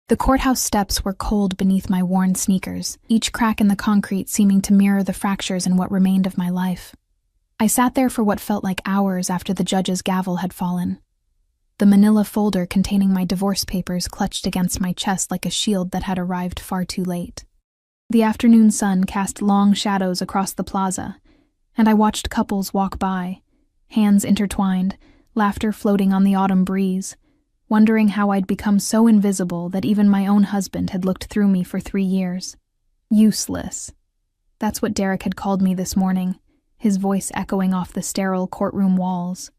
The courthouse steps were cold beneath my worn sneakers, each crack in the concrete seeming to mirror the fractures in what remained of my life. I sat there for what felt like hours after the judge's gavel had fallen. The manila folder containing my divorce papers clutched against my chest like a shield that had arrived far too late. The afternoon sun cast long shadows across the plaza, and I watched couples walk by, hands intertwined, laughter floating on the autumn breeze, wondering how I'd become so invisible that even my own husband had looked through me for 3 years. Useless. That's what Derek had called me this morning, his voice echoing off the sterile courtroom walls.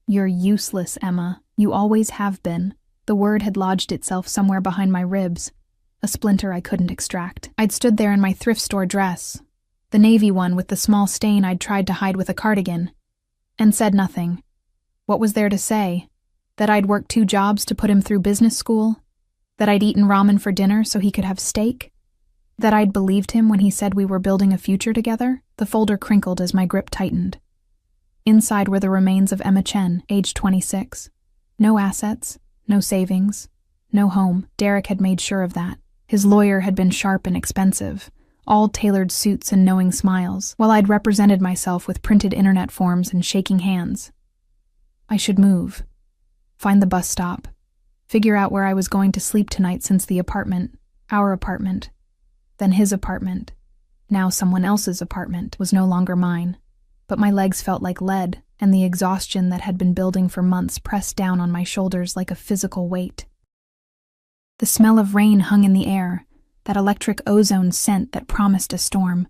"You're useless, Emma. You always have been." The word had lodged itself somewhere behind my ribs, a splinter I couldn't extract. I'd stood there in my thrift store dress, the navy one with the small stain I'd tried to hide with a cardigan, and said nothing. What was there to say? That I'd worked 2 jobs to put him through business school? That I'd eaten ramen for dinner so he could have steak? That I'd believed him when he said we were building a future together? The folder crinkled as my grip tightened. Inside were the remains of Emma Chen, age 26. No assets, no savings, no home. Derek had made sure of that. His lawyer had been sharp and expensive, all tailored suits and knowing smiles, while I'd represented myself with printed internet forms and shaking hands. I should move. Find the bus stop. Figure out where I was going to sleep tonight since the apartment, our apartment, then his apartment, now someone else's apartment, was no longer mine. But my legs felt like lead, and the exhaustion that had been building for months pressed down on my shoulders like a physical weight. The smell of rain hung in the air, that electric ozone scent that promised a storm.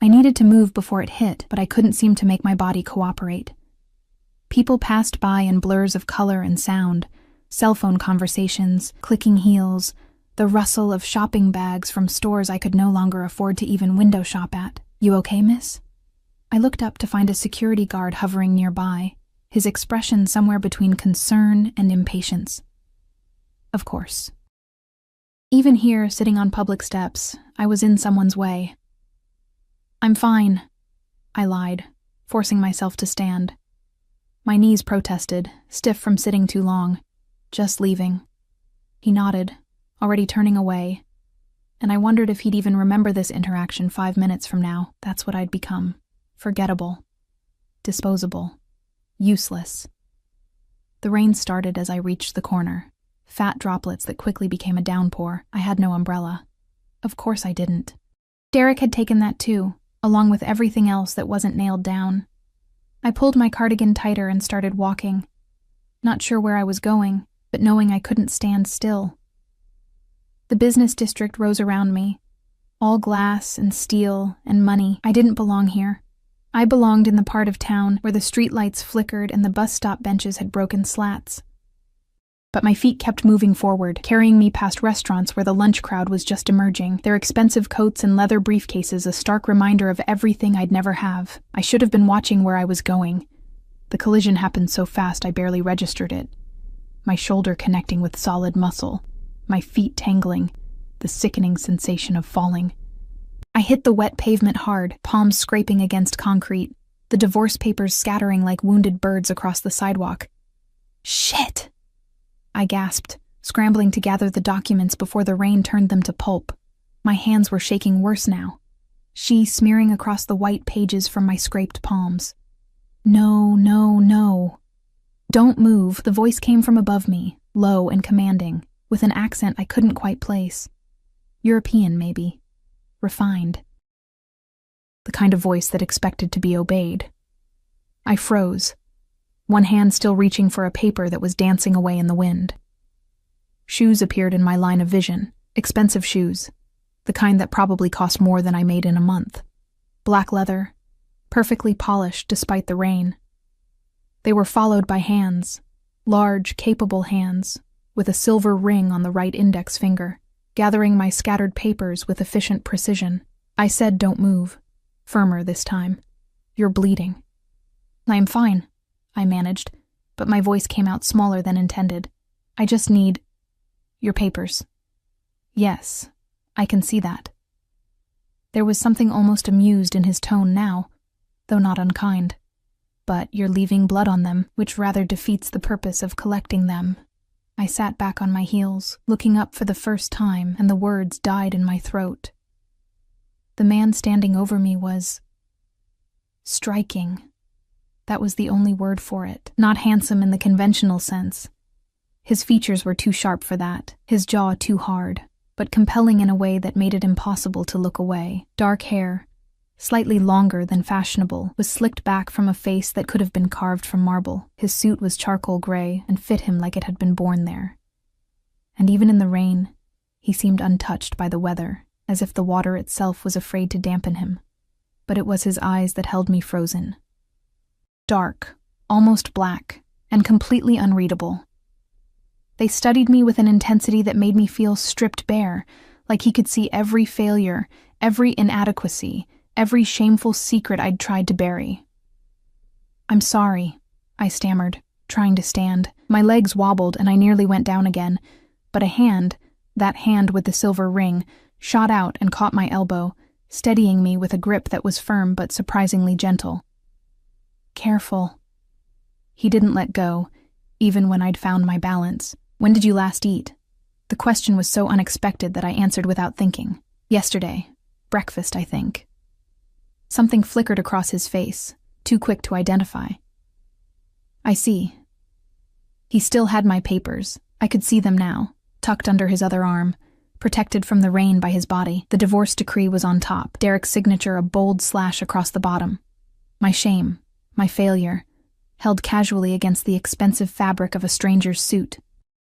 I needed to move before it hit, but I couldn't seem to make my body cooperate. People passed by in blurs of color and sound, cell phone conversations, clicking heels, the rustle of shopping bags from stores I could no longer afford to even window shop at. "You okay, miss?" I looked up to find a security guard hovering nearby, his expression somewhere between concern and impatience. Of course. Even here, sitting on public steps, I was in someone's way. "I'm fine," I lied, forcing myself to stand. My knees protested, stiff from sitting too long. "Just leaving." He nodded, already turning away, and I wondered if he'd even remember this interaction 5 minutes from now. That's what I'd become. Forgettable. Disposable. Useless. The rain started as I reached the corner, fat droplets that quickly became a downpour. I had no umbrella. Of course I didn't. Derek had taken that too, along with everything else that wasn't nailed down. I pulled my cardigan tighter and started walking, not sure where I was going, but knowing I couldn't stand still. The business district rose around me, all glass and steel and money. I didn't belong here. I belonged in the part of town where the streetlights flickered and the bus stop benches had broken slats. But my feet kept moving forward, carrying me past restaurants where the lunch crowd was just emerging, their expensive coats and leather briefcases a stark reminder of everything I'd never have. I should have been watching where I was going. The collision happened so fast I barely registered it. My shoulder connecting with solid muscle, my feet tangling, the sickening sensation of falling. I hit the wet pavement hard, palms scraping against concrete, the divorce papers scattering like wounded birds across the sidewalk. "Shit!" I gasped, scrambling to gather the documents before the rain turned them to pulp. My hands were shaking worse now, she smearing across the white pages from my scraped palms. "No, no, no." "Don't move." The voice came from above me, low and commanding, with an accent I couldn't quite place. European, maybe. Refined. The kind of voice that expected to be obeyed. I froze, one hand still reaching for a paper that was dancing away in the wind. Shoes appeared in my line of vision, expensive shoes, the kind that probably cost more than I made in a month. Black leather, perfectly polished despite the rain. They were followed by hands, large, capable hands, with a silver ring on the right index finger, gathering my scattered papers with efficient precision. I said, "Don't move," firmer this time. "You're bleeding." "I'm fine," I managed, but my voice came out smaller than intended. "I just need your papers." "Yes, I can see that." There was something almost amused in his tone now, though not unkind. "But you're leaving blood on them, which rather defeats the purpose of collecting them." I sat back on my heels, looking up for the first time, and the words died in my throat. The man standing over me was striking. That was the only word for it. Not handsome in the conventional sense. His features were too sharp for that, his jaw too hard, but compelling in a way that made it impossible to look away. Dark hair, slightly longer than fashionable, was slicked back from a face that could have been carved from marble. His suit was charcoal gray and fit him like it had been born there. And even in the rain, he seemed untouched by the weather, as if the water itself was afraid to dampen him. But it was his eyes that held me frozen. Dark, almost black, and completely unreadable. They studied me with an intensity that made me feel stripped bare, like he could see every failure, every inadequacy, every shameful secret I'd tried to bury. "I'm sorry," I stammered, trying to stand. My legs wobbled and I nearly went down again, but a hand, that hand with the silver ring, shot out and caught my elbow, steadying me with a grip that was firm but surprisingly gentle. "Careful." He didn't let go, even when I'd found my balance. "When did you last eat?" The question was so unexpected that I answered without thinking. "Yesterday. Breakfast, I think." Something flickered across his face, too quick to identify. "I see." He still had my papers. I could see them now, tucked under his other arm, protected from the rain by his body. The divorce decree was on top, Derek's signature a bold slash across the bottom. My shame, my failure, held casually against the expensive fabric of a stranger's suit.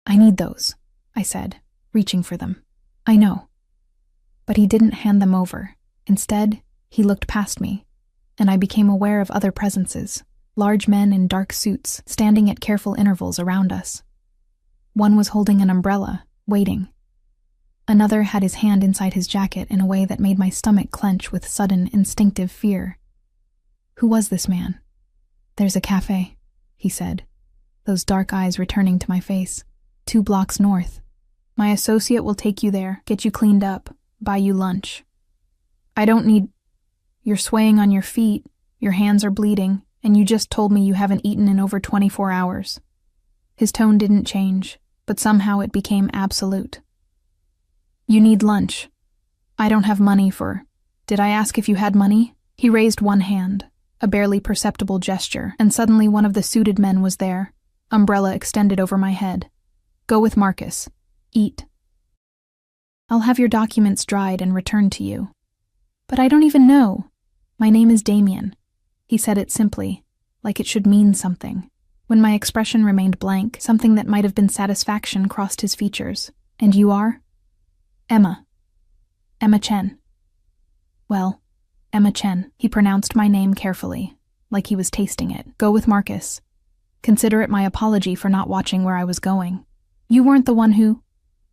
"I need those," I said, reaching for them. "I know." But he didn't hand them over. Instead, he looked past me, and I became aware of other presences, large men in dark suits, standing at careful intervals around us. One was holding an umbrella, waiting. Another had his hand inside his jacket in a way that made my stomach clench with sudden, instinctive fear. Who was this man? "There's a cafe," he said, those dark eyes returning to my face. 2 blocks north. My associate will take you there, get you cleaned up, buy you lunch. I don't need... You're swaying on your feet, your hands are bleeding, and you just told me you haven't eaten in over 24 hours. His tone didn't change, but somehow it became absolute. "You need lunch. I don't have money for... Did I ask if you had money?" He raised one hand, a barely perceptible gesture, and suddenly one of the suited men was there, umbrella extended over my head. "Go with Marcus. Eat. I'll have your documents dried and returned to you." "But I don't even know." "My name is Damien." He said it simply, like it should mean something. When my expression remained blank, something that might have been satisfaction crossed his features. "And you are?" "Emma. Emma Chen." "Well, Emma Chen." He pronounced my name carefully, like he was tasting it. "Go with Marcus. Consider it my apology for not watching where I was going. You weren't the one who..."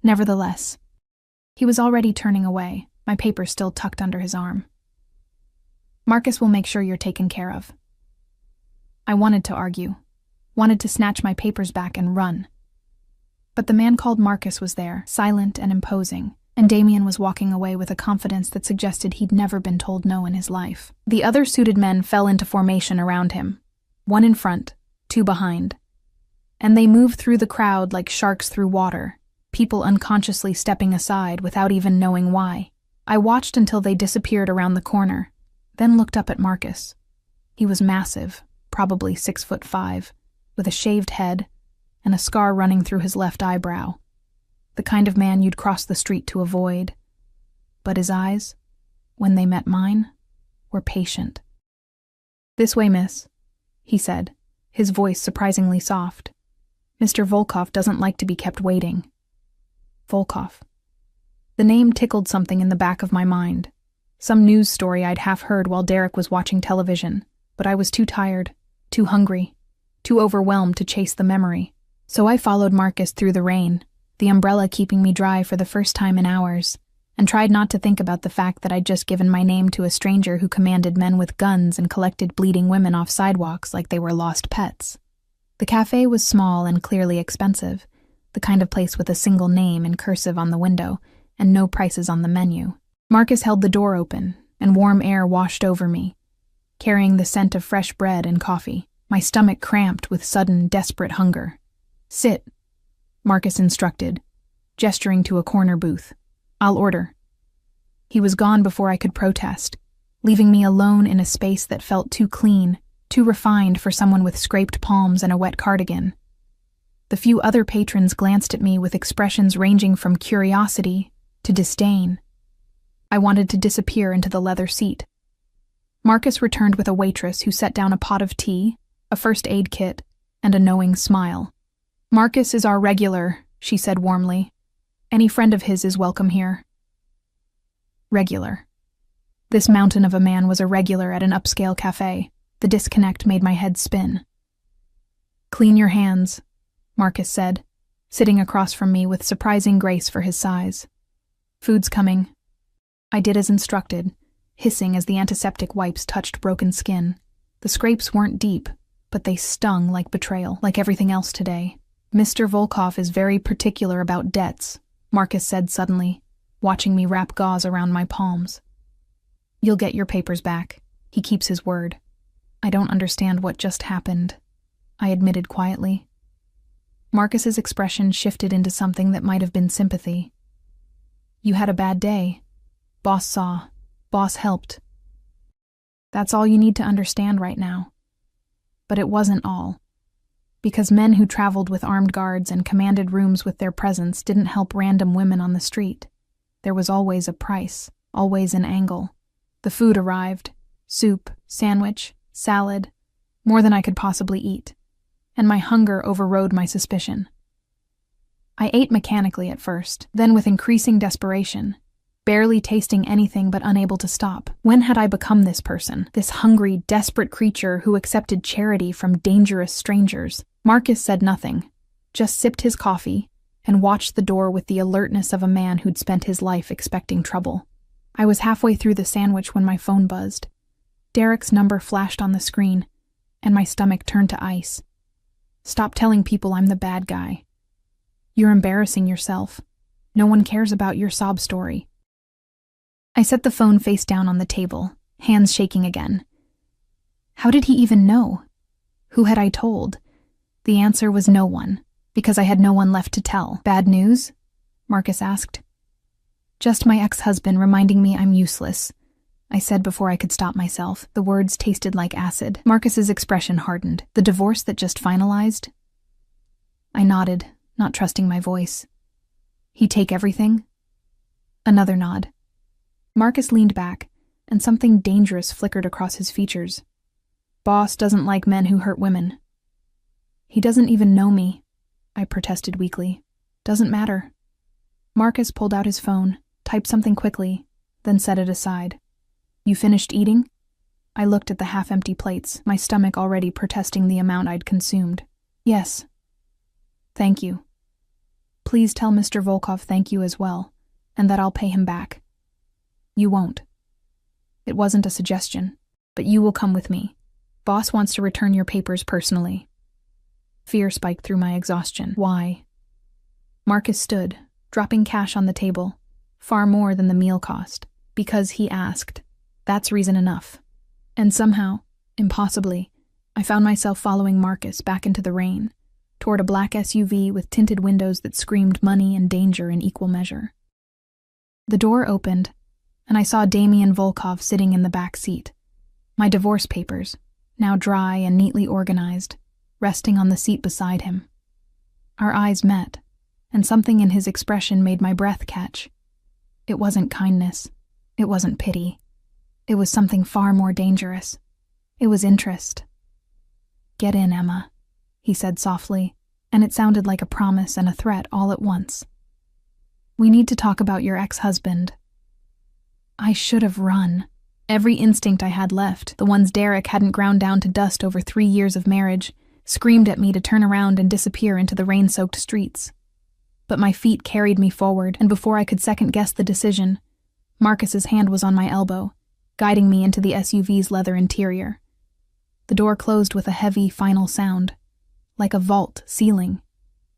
Nevertheless. He was already turning away, my papers still tucked under his arm. "Marcus will make sure you're taken care of." I wanted to argue, wanted to snatch my papers back and run. But the man called Marcus was there, silent and imposing, and Damien was walking away with a confidence that suggested he'd never been told no in his life. The other suited men fell into formation around him, 1 in front, 2 behind. And they moved through the crowd like sharks through water, people unconsciously stepping aside without even knowing why. I watched until they disappeared around the corner, then looked up at Marcus. He was massive, probably 6'5", with a shaved head and a scar running through his left eyebrow. The kind of man you'd cross the street to avoid. But his eyes, when they met mine, were patient. "This way, miss," he said, his voice surprisingly soft. "Mr. Volkov doesn't like to be kept waiting." Volkov. The name tickled something in the back of my mind. Some news story I'd half heard while Derek was watching television, but I was too tired, too hungry, too overwhelmed to chase the memory. So I followed Marcus through the rain, the umbrella keeping me dry for the first time in hours, and tried not to think about the fact that I'd just given my name to a stranger who commanded men with guns and collected bleeding women off sidewalks like they were lost pets. The cafe was small and clearly expensive, the kind of place with a single name in cursive on the window and no prices on the menu. Marcus held the door open, and warm air washed over me, carrying the scent of fresh bread and coffee. My stomach cramped with sudden, desperate hunger. "Sit," Marcus instructed, gesturing to a corner booth. "I'll order." He was gone before I could protest, leaving me alone in a space that felt too clean, too refined for someone with scraped palms and a wet cardigan. The few other patrons glanced at me with expressions ranging from curiosity to disdain. I wanted to disappear into the leather seat. Marcus returned with a waitress who set down a pot of tea, a first aid kit, and a knowing smile. "Marcus is our regular," she said warmly. "Any friend of his is welcome here." Regular. This mountain of a man was a regular at an upscale cafe. The disconnect made my head spin. "Clean your hands," Marcus said, sitting across from me with surprising grace for his size. "Food's coming." I did as instructed, hissing as the antiseptic wipes touched broken skin. The scrapes weren't deep, but they stung like betrayal, like everything else today. "Mr. Volkov is very particular about debts," Marcus said suddenly, watching me wrap gauze around my palms. "You'll get your papers back. He keeps his word." "I don't understand what just happened," I admitted quietly. Marcus's expression shifted into something that might have been sympathy. "You had a bad day. Boss saw. Boss helped. That's all you need to understand right now." But it wasn't all. Because men who traveled with armed guards and commanded rooms with their presence didn't help random women on the street. There was always a price, always an angle. The food arrived. Soup, sandwich, salad, more than I could possibly eat. And my hunger overrode my suspicion. I ate mechanically at first, then with increasing desperation, barely tasting anything but unable to stop. When had I become this person, this hungry, desperate creature who accepted charity from dangerous strangers? Marcus said nothing, just sipped his coffee and watched the door with the alertness of a man who'd spent his life expecting trouble. I was halfway through the sandwich when my phone buzzed. Derek's number flashed on the screen, and my stomach turned to ice. "Stop telling people I'm the bad guy. You're embarrassing yourself. No one cares about your sob story." I set the phone face down on the table, hands shaking again. How did he even know? Who had I told? The answer was no one, because I had no one left to tell. "Bad news?" Marcus asked. "Just my ex-husband reminding me I'm useless," I said before I could stop myself. The words tasted like acid. Marcus's expression hardened. "The divorce that just finalized?" I nodded, not trusting my voice. "He'd take everything?" Another nod. Marcus leaned back, and something dangerous flickered across his features. "Boss doesn't like men who hurt women." "He doesn't even know me," I protested weakly. "Doesn't matter." Marcus pulled out his phone, typed something quickly, then set it aside. "You finished eating?" I looked at the half-empty plates, my stomach already protesting the amount I'd consumed. "Yes." "Thank you. Please tell Mr. Volkov thank you as well, and that I'll pay him back." "You won't." "It wasn't a suggestion, but you will come with me. Boss wants to return your papers personally." Fear spiked through my exhaustion. "Why?" Marcus stood, dropping cash on the table, far more than the meal cost. "Because he asked. That's reason enough." And somehow, impossibly, I found myself following Marcus back into the rain, toward a black SUV with tinted windows that screamed money and danger in equal measure. The door opened, and I saw Damian Volkov sitting in the back seat. My divorce papers, now dry and neatly organized, resting on the seat beside him. Our eyes met, and something in his expression made my breath catch. It wasn't kindness. It wasn't pity. It was something far more dangerous. It was interest. "Get in, Emma," he said softly, and it sounded like a promise and a threat all at once. "We need to talk about your ex-husband." I should have run. Every instinct I had left, the ones Derek hadn't ground down to dust over 3 years of marriage, screamed at me to turn around and disappear into the rain-soaked streets. But my feet carried me forward, and before I could second-guess the decision, Marcus's hand was on my elbow, guiding me into the SUV's leather interior. The door closed with a heavy, final sound, like a vault sealing,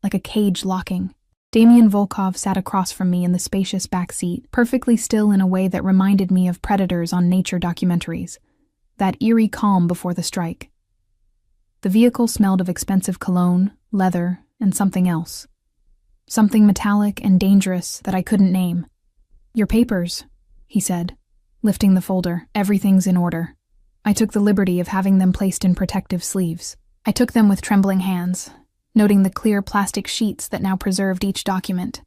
like a cage locking. Damian Volkov sat across from me in the spacious back seat, perfectly still in a way that reminded me of predators on nature documentaries, that eerie calm before the strike. The vehicle smelled of expensive cologne, leather, and something else. Something metallic and dangerous that I couldn't name. "Your papers," he said, lifting the folder. "Everything's in order." I took the liberty of having them placed in protective sleeves. I took them with trembling hands, noting the clear plastic sheets that now preserved each document.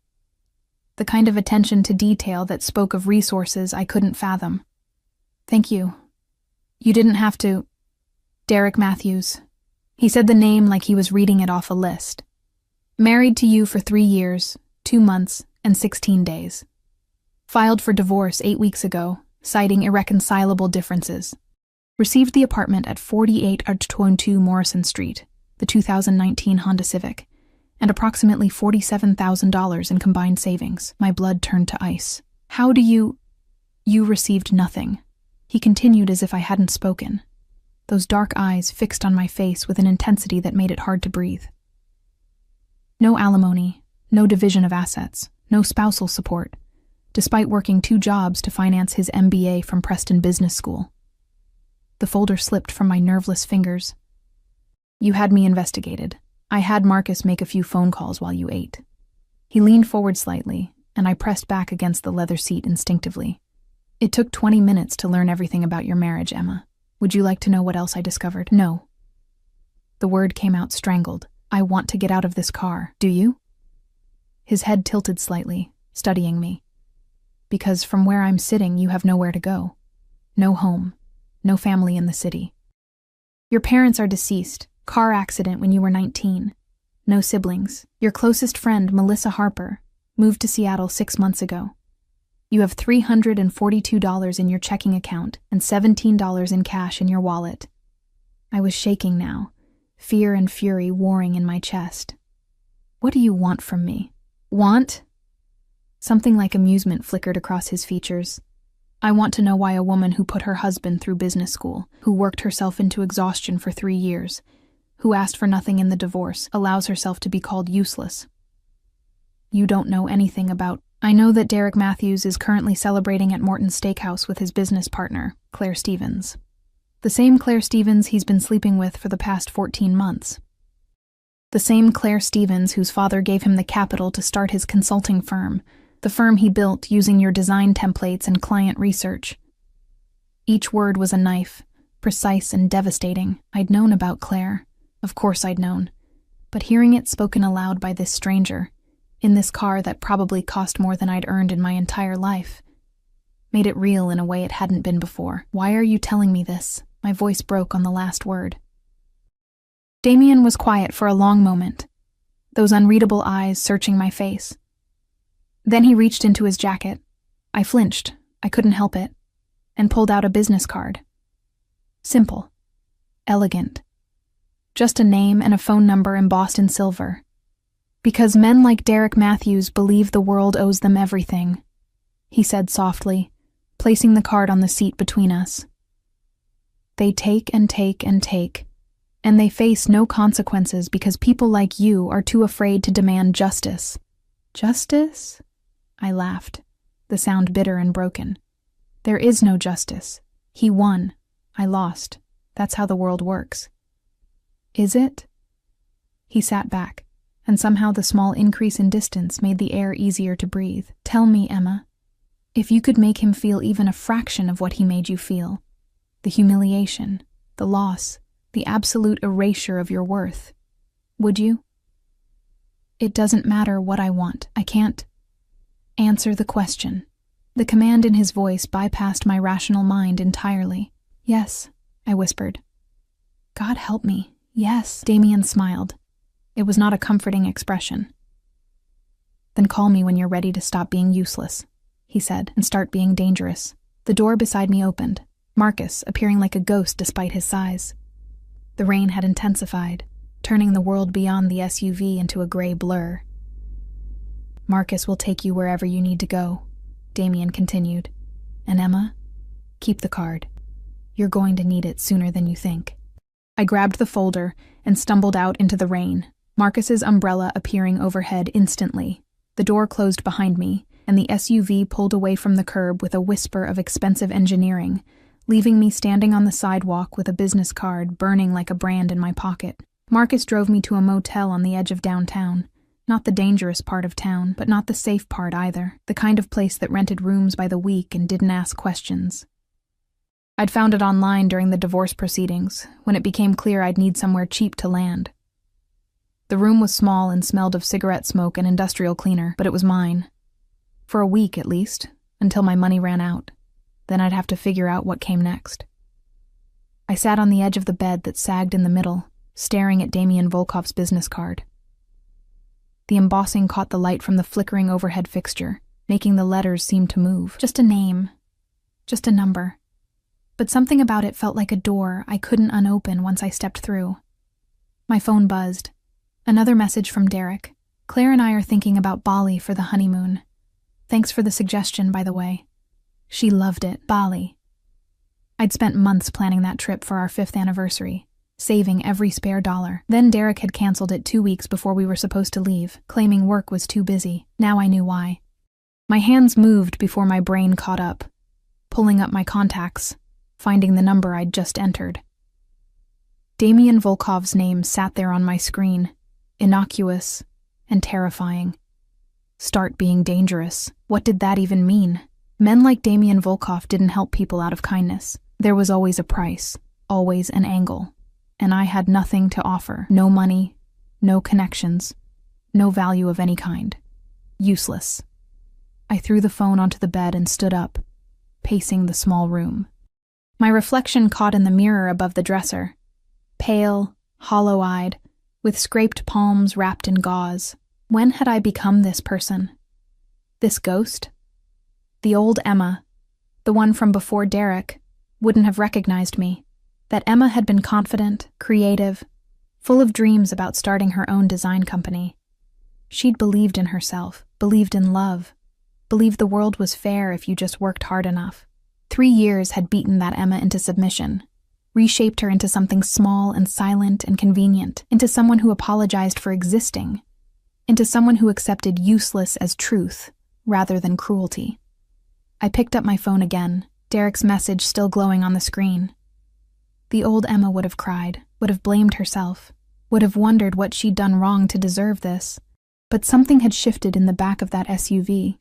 The kind of attention to detail that spoke of resources I couldn't fathom. "Thank you. You didn't have to—" "Derek Matthews." He said the name like he was reading it off a list. "Married to you for 3 years, 2 months, and 16 days. Filed for divorce 8 weeks ago, citing irreconcilable differences. Received the apartment at 4822 Morrison Street, the 2019 Honda Civic, and approximately $47,000 in combined savings." My blood turned to ice. "How do you—" "You received nothing," he continued as if I hadn't spoken, those dark eyes fixed on my face with an intensity that made it hard to breathe. "No alimony, no division of assets, no spousal support, despite working 2 jobs to finance his MBA from Preston Business School." The folder slipped from my nerveless fingers. "You had me investigated. I had Marcus make a few phone calls while you ate." He leaned forward slightly, and I pressed back against the leather seat instinctively. "It took 20 minutes to learn everything about your marriage, Emma. Would you like to know what else I discovered?" "No." The word came out strangled. "I want to get out of this car. Do you?" His head tilted slightly, studying me. "Because from where I'm sitting, you have nowhere to go. No home. No family in the city. Your parents are deceased. Car accident when you were 19. No siblings. Your closest friend, Melissa Harper, moved to Seattle 6 months ago. You have $342 in your checking account and $17 in cash in your wallet." I was shaking now, fear and fury warring in my chest. "What do you want from me?" "Want?" Something like amusement flickered across his features. "I want to know why a woman who put her husband through business school, who worked herself into exhaustion for 3 years, who asked for nothing in the divorce, allows herself to be called useless." "You don't know anything about—" "I know that Derek Matthews is currently celebrating at Morton's Steakhouse with his business partner, Claire Stevens. The same Claire Stevens he's been sleeping with for the past 14 months. The same Claire Stevens whose father gave him the capital to start his consulting firm, the firm he built using your design templates and client research." Each word was a knife, precise and devastating. I'd known about Claire. Of course I'd known. But hearing it spoken aloud by this stranger, in this car that probably cost more than I'd earned in my entire life, made it real in a way it hadn't been before. "Why are you telling me this?" My voice broke on the last word. Damien was quiet for a long moment, those unreadable eyes searching my face. Then he reached into his jacket. I flinched, I couldn't help it, and pulled out a business card. Simple. Elegant. Just a name and a phone number embossed in silver. "Because men like Derek Matthews believe the world owes them everything," he said softly, placing the card on the seat between us. "They take and take and take, and they face no consequences because people like you are too afraid to demand justice." "Justice?" I laughed, the sound bitter and broken. "There is no justice. He won. I lost. That's how the world works." "Is it?" He sat back, and somehow the small increase in distance made the air easier to breathe. "Tell me, Emma, if you could make him feel even a fraction of what he made you feel, the humiliation, the loss, the absolute erasure of your worth, would you?" "It doesn't matter what I want. I can't—" "Answer the question." The command in his voice bypassed my rational mind entirely. "Yes," I whispered. "God help me, yes." Damien smiled. It was not a comforting expression. "Then call me when you're ready to stop being useless," he said, "and start being dangerous." The door beside me opened, Marcus appearing like a ghost despite his size. The rain had intensified, turning the world beyond the SUV into a gray blur. "Marcus will take you wherever you need to go," Damien continued. "And Emma, keep the card. You're going to need it sooner than you think." I grabbed the folder and stumbled out into the rain, Marcus's umbrella appearing overhead instantly. The door closed behind me, and the SUV pulled away from the curb with a whisper of expensive engineering, leaving me standing on the sidewalk with a business card burning like a brand in my pocket. Marcus drove me to a motel on the edge of downtown, Not the dangerous part of town, but not the safe part either. The kind of place that rented rooms by the week and didn't ask questions. I'd found it online during the divorce proceedings, when it became clear I'd need somewhere cheap to land. The room was small and smelled of cigarette smoke and industrial cleaner, but it was mine. For a week, at least, until my money ran out. Then I'd have to figure out what came next. I sat on the edge of the bed that sagged in the middle, staring at Damian Volkov's business card. The embossing caught the light from the flickering overhead fixture, making the letters seem to move. Just a name. Just a number. But something about it felt like a door I couldn't unopen once I stepped through. My phone buzzed. Another message from Derek. Claire and I are thinking about Bali for the honeymoon. Thanks for the suggestion, by the way. She loved it. Bali. I'd spent months planning that trip for our 5th anniversary, saving every spare dollar. Then Derek had canceled it 2 weeks before we were supposed to leave, claiming work was too busy. Now I knew why. My hands moved before my brain caught up, pulling up my contacts, finding the number I'd just entered. Damian Volkov's name sat there on my screen, innocuous and terrifying. Start being dangerous. What did that even mean? Men like Damian Volkov didn't help people out of kindness. There was always a price, always an angle, and I had nothing to offer. No money, no connections, no value of any kind. Useless. I threw the phone onto the bed and stood up, pacing the small room. My reflection caught in the mirror above the dresser. Pale, hollow-eyed, with scraped palms wrapped in gauze. When had I become this person? This ghost? The old Emma, the one from before Derek, wouldn't have recognized me. That Emma had been confident, creative, full of dreams about starting her own design company. She'd believed in herself, believed in love, believed the world was fair if you just worked hard enough. 3 years had beaten that Emma into submission, reshaped her into something small and silent and convenient, into someone who apologized for existing, into someone who accepted useless as truth rather than cruelty. I picked up my phone again, Derek's message still glowing on the screen. The old Emma would have cried, would have blamed herself, would have wondered what she'd done wrong to deserve this. But something had shifted in the back of that SUV.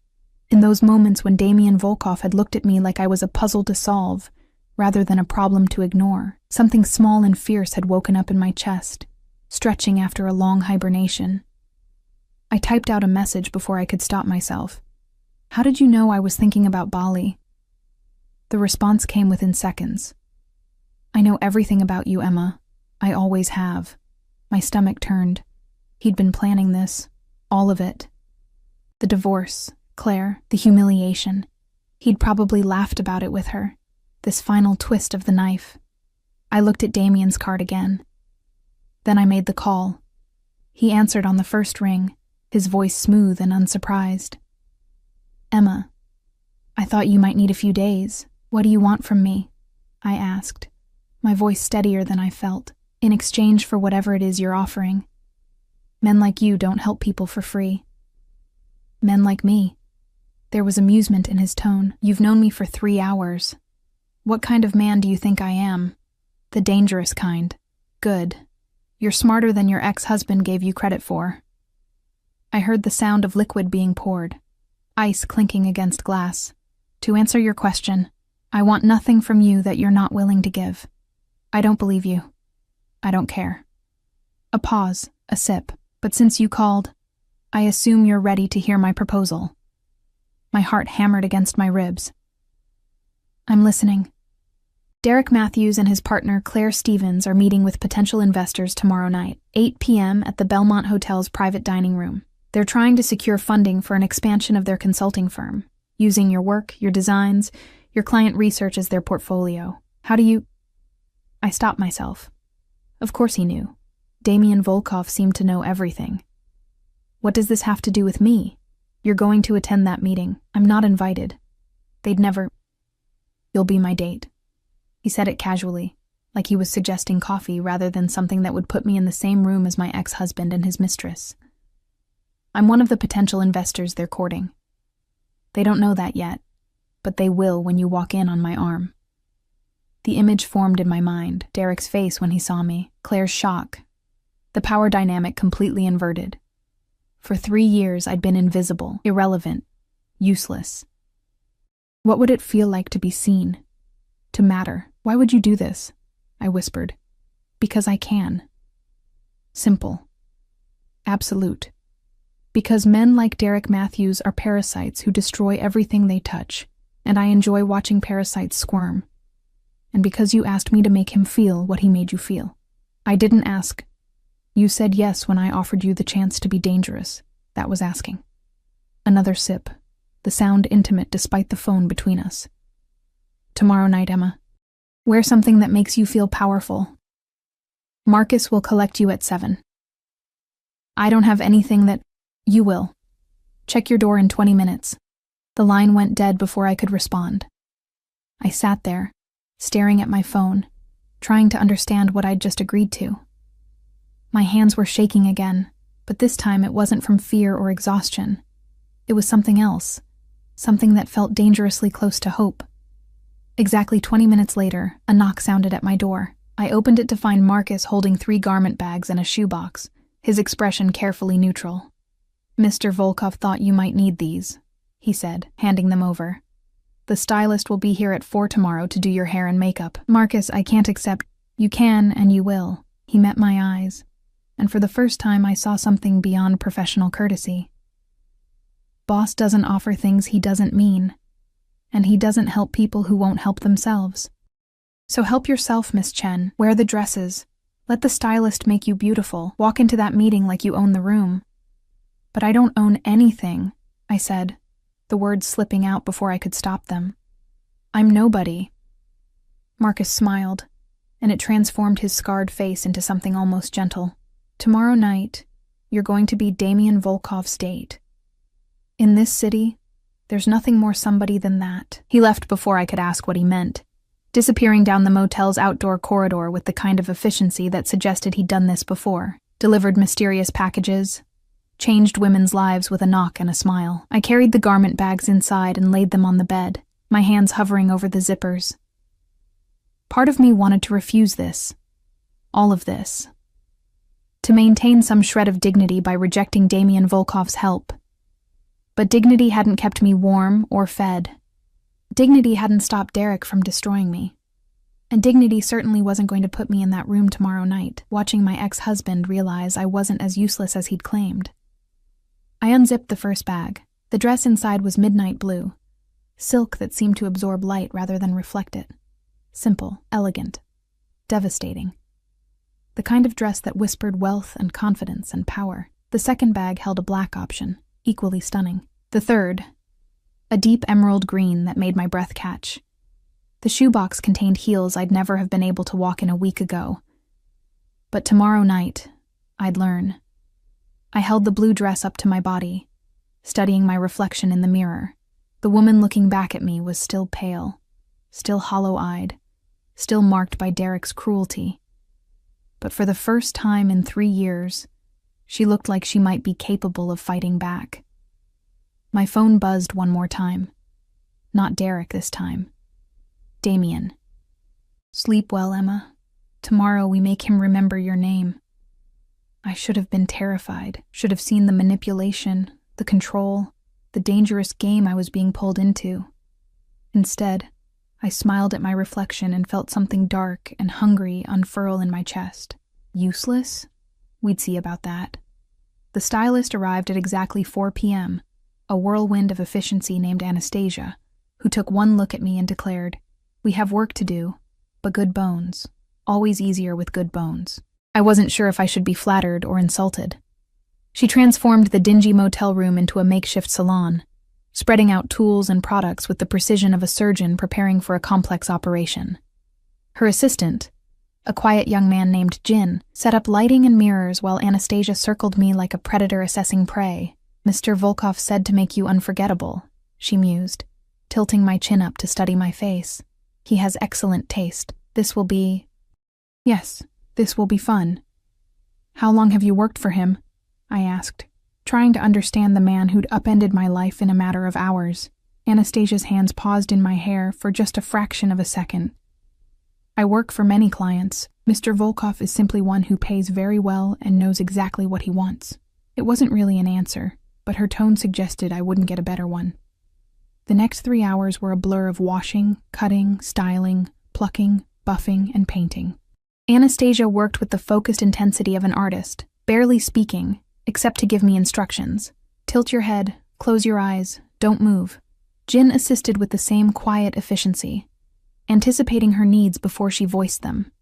In those moments when Damian Volkov had looked at me like I was a puzzle to solve, rather than a problem to ignore, something small and fierce had woken up in my chest, stretching after a long hibernation. I typed out a message before I could stop myself. How did you know I was thinking about Bali? The response came within seconds. I know everything about you, Emma. I always have. My stomach turned. He'd been planning this. All of it. The divorce, Claire, the humiliation. He'd probably laughed about it with her. This final twist of the knife. I looked at Damian's card again. Then I made the call. He answered on the first ring, his voice smooth and unsurprised. Emma, I thought you might need a few days. What do you want from me? I asked, my voice steadier than I felt, in exchange for whatever it is you're offering. Men like you don't help people for free. Men like me. There was amusement in his tone. You've known me for 3 hours. What kind of man do you think I am? The dangerous kind. Good. You're smarter than your ex-husband gave you credit for. I heard the sound of liquid being poured. Ice clinking against glass. To answer your question, I want nothing from you that you're not willing to give. I don't believe you. I don't care. A pause, a sip, but since you called, I assume you're ready to hear my proposal. My heart hammered against my ribs. I'm listening. Derek Matthews and his partner Claire Stevens are meeting with potential investors tomorrow night, 8 p.m. at the Belmont Hotel's private dining room. They're trying to secure funding for an expansion of their consulting firm, using your work, your designs, your client research as their portfolio. How do you... I stopped myself. Of course he knew. Damian Volkov seemed to know everything. What does this have to do with me? You're going to attend that meeting. I'm not invited. They'd never... You'll be my date. He said it casually, like he was suggesting coffee rather than something that would put me in the same room as my ex-husband and his mistress. I'm one of the potential investors they're courting. They don't know that yet, but they will when you walk in on my arm. The image formed in my mind, Derek's face when he saw me, Claire's shock, the power dynamic completely inverted. For 3 years, I'd been invisible, irrelevant, useless. What would it feel like to be seen? To matter? Why would you do this? I whispered. Because I can. Simple. Absolute. Because men like Derek Matthews are parasites who destroy everything they touch, and I enjoy watching parasites squirm. And because you asked me to make him feel what he made you feel. I didn't ask. You said yes when I offered you the chance to be dangerous. That was asking. Another sip, the sound intimate despite the phone between us. Tomorrow night, Emma. Wear something that makes you feel powerful. Marcus will collect you at 7. I don't have anything that... You will. Check your door in 20 minutes. The line went dead before I could respond. I sat there, staring at my phone, trying to understand what I'd just agreed to. My hands were shaking again, but this time it wasn't from fear or exhaustion. It was something else, something that felt dangerously close to hope. Exactly 20 minutes later, a knock sounded at my door. I opened it to find Marcus holding 3 garment bags and a shoebox, his expression carefully neutral. Mr. Volkov thought you might need these, he said, handing them over. The stylist will be here at 4 tomorrow to do your hair and makeup. Marcus, I can't accept. You can and you will. He met my eyes, and for the first time I saw something beyond professional courtesy. Boss doesn't offer things he doesn't mean, and he doesn't help people who won't help themselves. So help yourself, Miss Chen. Wear the dresses. Let the stylist make you beautiful. Walk into that meeting like you own the room. But I don't own anything, I said, the words slipping out before I could stop them. I'm nobody. Marcus smiled, and it transformed his scarred face into something almost gentle. Tomorrow night, you're going to be Damien Volkov's date. In this city, there's nothing more somebody than that. He left before I could ask what he meant, disappearing down the motel's outdoor corridor with the kind of efficiency that suggested he'd done this before, delivered mysterious packages, changed women's lives with a knock and a smile. I carried the garment bags inside and laid them on the bed, my hands hovering over the zippers. Part of me wanted to refuse this, all of this, to maintain some shred of dignity by rejecting Damien Volkov's help. But dignity hadn't kept me warm or fed. Dignity hadn't stopped Derek from destroying me. And dignity certainly wasn't going to put me in that room tomorrow night, watching my ex-husband realize I wasn't as useless as he'd claimed. I unzipped the first bag. The dress inside was midnight blue, silk that seemed to absorb light rather than reflect it. Simple, elegant, devastating. The kind of dress that whispered wealth and confidence and power. The second bag held a black option, equally stunning. The third, a deep emerald green that made my breath catch. The shoebox contained heels I'd never have been able to walk in a week ago. But tomorrow night, I'd learn. I held the blue dress up to my body, studying my reflection in the mirror. The woman looking back at me was still pale, still hollow-eyed, still marked by Derek's cruelty. But for the first time in 3 years, she looked like she might be capable of fighting back. My phone buzzed one more time. Not Derek this time. Damien. Sleep well, Emma. Tomorrow we make him remember your name. I should have been terrified, should have seen the manipulation, the control, the dangerous game I was being pulled into. Instead, I smiled at my reflection and felt something dark and hungry unfurl in my chest. Useless? We'd see about that. The stylist arrived at exactly 4 p.m., a whirlwind of efficiency named Anastasia, who took one look at me and declared, "We have work to do, but good bones. Always easier with good bones." I wasn't sure if I should be flattered or insulted. She transformed the dingy motel room into a makeshift salon, spreading out tools and products with the precision of a surgeon preparing for a complex operation. Her assistant, a quiet young man named Jin, set up lighting and mirrors while Anastasia circled me like a predator assessing prey. "Mr. Volkov said to make you unforgettable," she mused, tilting my chin up to study my face. "He has excellent taste. This will be..." "Yes, this will be fun." "How long have you worked for him?" I asked, trying to understand the man who'd upended my life in a matter of hours. Anastasia's hands paused in my hair for just a fraction of a second. "I work for many clients. Mr. Volkov is simply one who pays very well and knows exactly what he wants." It wasn't really an answer, but her tone suggested I wouldn't get a better one. The next 3 hours were a blur of washing, cutting, styling, plucking, buffing, and painting. Anastasia worked with the focused intensity of an artist, barely speaking, except to give me instructions. Tilt your head, close your eyes, don't move. Jin assisted with the same quiet efficiency, anticipating her needs before she voiced them.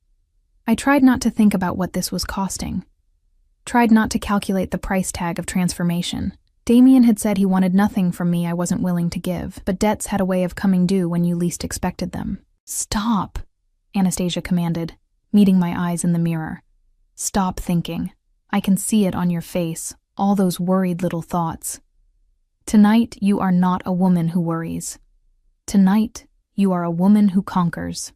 I tried not to think about what this was costing. Tried not to calculate the price tag of transformation. Damien had said he wanted nothing from me I wasn't willing to give, but debts had a way of coming due when you least expected them. "Stop," Anastasia commanded, meeting my eyes in the mirror. "Stop thinking. I can see it on your face, all those worried little thoughts. Tonight, you are not a woman who worries. Tonight, you are a woman who conquers."